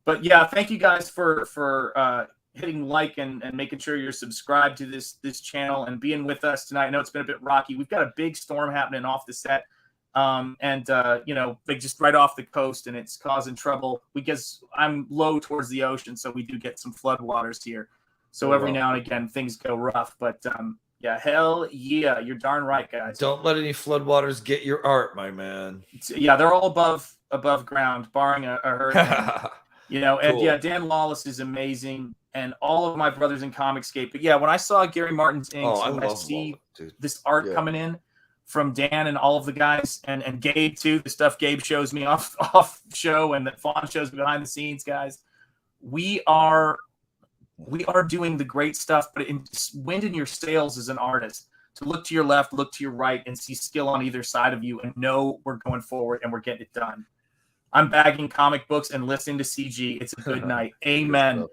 But yeah, thank you guys for hitting like and making sure you're subscribed to this channel and being with us tonight. I know it's been a bit rocky. We've got a big storm happening off the set, like just right off the coast, and it's causing trouble because I'm low towards the ocean, so we do get some floodwaters here. So every now and again things go rough, but yeah, hell yeah, you're darn right, guys. Don't let any floodwaters get your art, my man. Yeah, they're all above ground, barring a hurricane. And cool. yeah, Dan Lawless is amazing, and all of my brothers in Comicscape. But yeah, when I saw Gary Martin's inks, when I see this art coming in from Dan and all of the guys, and Gabe too, the stuff Gabe shows me off show, and that Fawn shows me behind the scenes, guys. We are doing the great stuff, but wind in your sails as an artist to look to your left, look to your right, and see skill on either side of you, and know we're going forward and we're getting it done. I'm bagging comic books and listening to CG. It's a good night. Amen.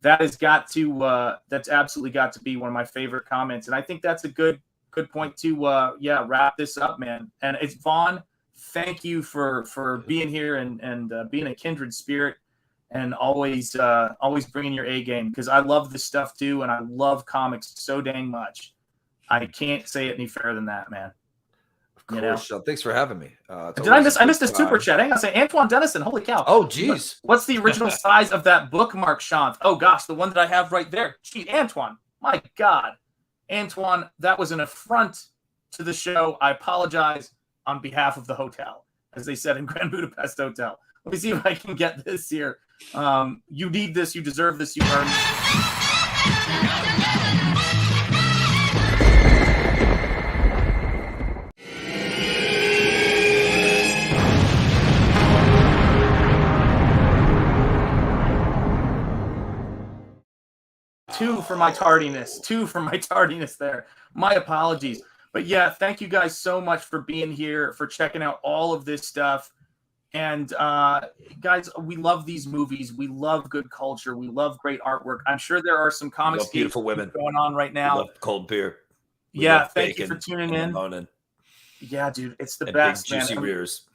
That has got to that's absolutely got to be one of my favorite comments, and I think that's a good point to wrap this up, man. And it's Vaughn. Thank you for being here and being a kindred spirit. And always bringing your A game, because I love this stuff too, and I love comics so dang much. I can't say it any fairer than that, man. Of course, thanks for having me. Did I miss this super chat? Hang on, say Antoine Dennison. Holy cow! Oh, geez. What's the original size of that bookmark, Shanth? Oh gosh, the one that I have right there. Gee, Antoine, my God, Antoine, that was an affront to the show. I apologize on behalf of the hotel, as they said in Grand Budapest Hotel. Let me see if I can get this here. You need this. You deserve this. You earned it. Two for my tardiness there. My apologies. But yeah, thank you guys so much for being here, for checking out all of this stuff. And guys, we love these movies. We love good culture. We love great artwork. I'm sure there are some comics beautiful women going on right now. We love cold beer. Thank you for tuning in. Moaning. Yeah, dude, it's the and best, big, man. Juicy rears.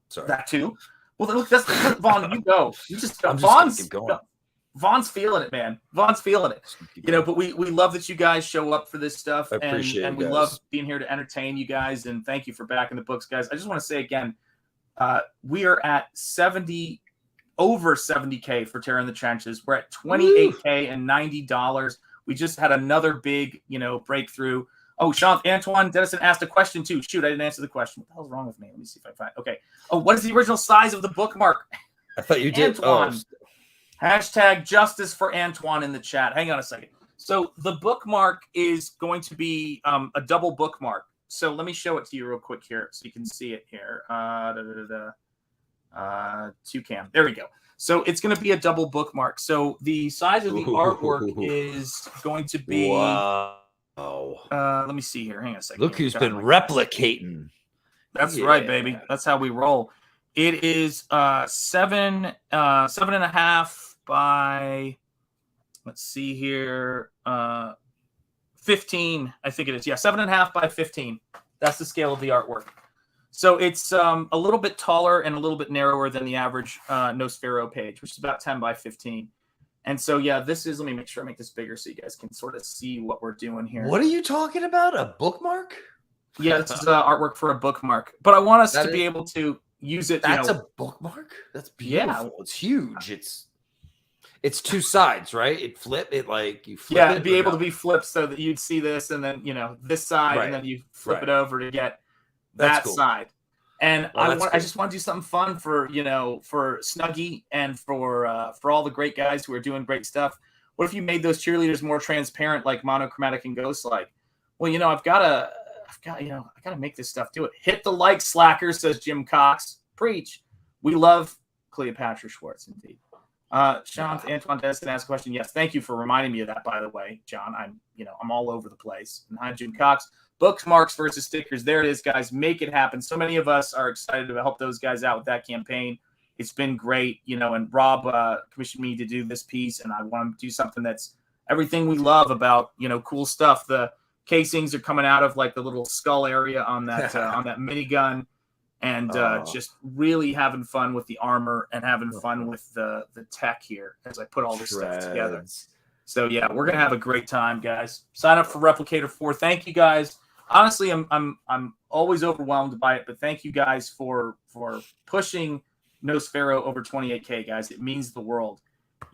Sorry, that too. Well, look, that's the Vaughn. You go. You just go. Vaughn's feeling it, man. Vaughn's feeling it. But we love that you guys show up for this stuff, and we love being here to entertain you guys. And thank you for backing the books, guys. I just want to say again. We are at over 70K for Terror in the Trenches. We're at $28K and $90. We just had another big, breakthrough. Oh, Shanth, Antoine Dennison asked a question too. Shoot, I didn't answer the question. What the hell's wrong with me? Let me see if I find. Okay. Oh, what is the original size of the bookmark? I thought you did. Antoine. Hashtag justice for Antoine in the chat. Hang on a second. So the bookmark is going to be a double bookmark. So let me show it to you real quick here so you can see it here. Toucan. There we go. So it's going to be a double bookmark. So the size of the artwork is going to be. Wow. Let me see here. Hang on a second. Look who's been replicating. That's right, baby. That's how we roll. It is 7.5 by. Let's see here. 15. I think it is. Yeah, 7.5 by 15. That's the scale of the artwork. So it's a little bit taller and a little bit narrower than the average Nosfero page, which is about 10 by 15. And so, yeah, this is, let me make sure I make this bigger so you guys can sort of see what we're doing here. What are you talking about? A bookmark? Yeah, this is artwork for a bookmark. But I want us to be able to use it. That's a bookmark? That's beautiful. Yeah. It's huge. It's two sides, right? You flip it. Yeah, it'd be able to be flipped so that you'd see this and then, this side, and then you flip it over to get that side. And I just want to do something fun for Snuggie and for all the great guys who are doing great stuff. What if you made those cheerleaders more transparent, like monochromatic and ghost-like? Well, I've got to make this stuff do it. Hit the like, slacker, says Jim Cox. Preach. We love Cleopatra Schwartz, indeed. Shanth Antoine Destin asked a question. Yes, thank you for reminding me of that, by the way, John. I'm all over the place. And hi, Jim Cox. Bookmarks versus stickers. There it is, guys. Make it happen. So many of us are excited to help those guys out with that campaign. It's been great, and Rob commissioned me to do this piece, and I want to do something that's everything we love about, cool stuff. The casings are coming out of like the little skull area on that on that minigun. And just really having fun with the armor and having fun with the tech here as I put all this stuff together. So yeah, we're gonna have a great time, guys. Sign up for Replicator 4. Thank you, guys. Honestly, I'm always overwhelmed by it, but thank you guys for pushing Nosfero over 28K, guys. It means the world.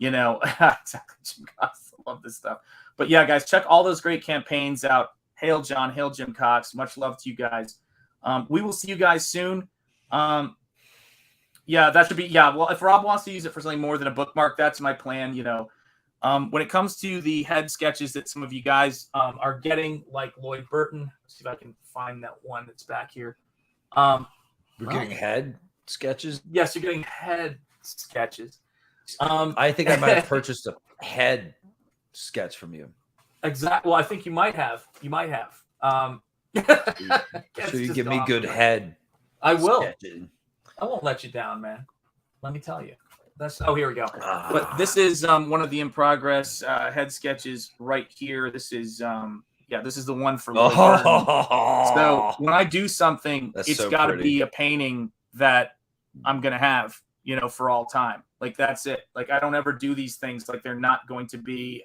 Exactly, Jim Cox. I love this stuff. But yeah, guys, check all those great campaigns out. Hail John, hail Jim Cox. Much love to you guys. We will see you guys soon. That should be, well, if Rob wants to use it for something more than a bookmark, that's my plan. When it comes to the head sketches that some of you guys are getting, like Lloyd Burton, let's see if I can find that one that's back here. We're getting head sketches. Yes, you're getting head sketches. I think I might have purchased a head sketch from you. Exactly. Well, I think you might have. So you give me good head. I will. Sketching. I won't let you down, man. Let me tell you. Here we go. But this is one of the in progress head sketches right here. This is this is the one for Lloyd Burton. So when I do something, it's got to be a painting that I'm gonna have, for all time. Like that's it. Like I don't ever do these things like they're not going to be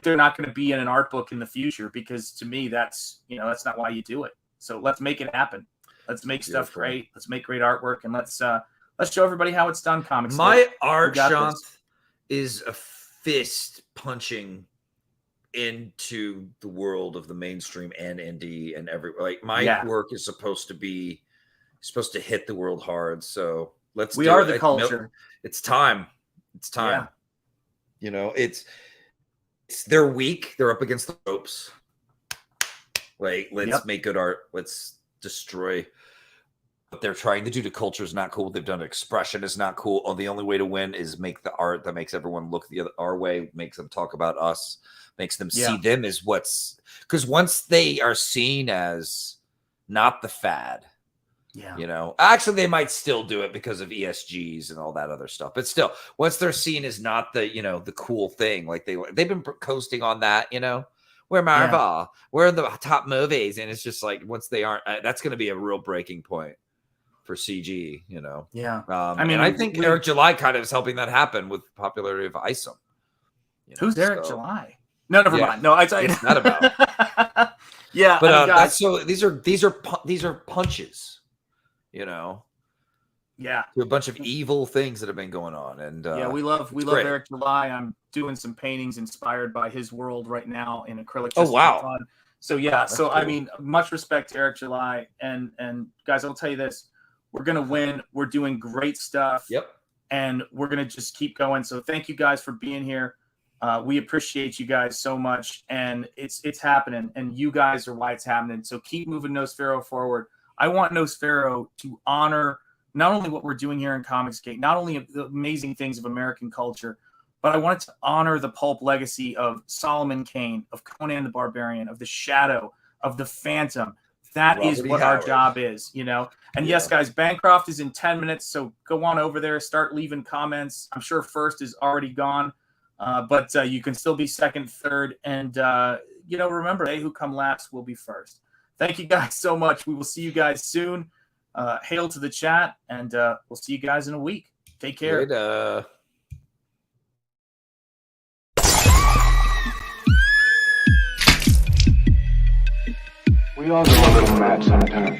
they're not going to be in an art book in the future, because to me, that's not why you do it. So let's make it happen. Let's make stuff great. Let's make great artwork, and let's show everybody how it's done. Comics. My art, Shanth, is a fist punching into the world of the mainstream and indie and my work is supposed to hit the world hard. So we are the culture. It's time. It's time. Yeah. They're weak. They're up against the ropes. Let's make good art. Let's destroy what they're trying to do to culture is not cool. They've done expression is not cool. The only way to win is make the art that makes everyone look our way, makes them talk about us, makes them see them as because once they are seen as not the fad, actually they might still do it because of ESGs and all that other stuff, but still, once they're seen as not the the cool thing, like they've been coasting on that, we're Marvel, we're the top movies, and it's just like once they aren't, that's going to be a real breaking point for CG, I think Eric July kind of is helping that happen with the popularity of ISOM. Who's Eric July? No, never mind. No, I tell you, it's not about. But guys, these are punches. To a bunch of evil things that have been going on, and we love Eric July. I'm doing some paintings inspired by his world right now in acrylic. Oh wow! Fun. So that's cool. I mean, much respect to Eric July, and guys, I'll tell you this: we're gonna win. We're doing great stuff. Yep. And we're gonna just keep going. So thank you guys for being here. We appreciate you guys so much, and it's happening, and you guys are why it's happening. So keep moving Nosfero forward. I want Nosfero to honor not only what we're doing here in Comicsgate, not only the amazing things of American culture, but I wanted to honor the pulp legacy of Solomon Kane, of Conan the Barbarian, of the Shadow, of the Phantom. That is what our job is, you know. And yes, guys, Bancroft is in 10 minutes, so go on over there, start leaving comments. I'm sure first is already gone, but you can still be second, third, and you know, remember, they who come last will be first. Thank you guys so much. We will see you guys soon. Hail to the chat, and we'll see you guys in a week. Take care. Later. We all go a little mad sometimes.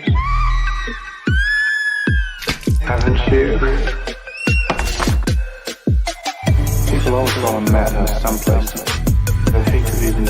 Haven't you? People always go on madness someplace. They hate to even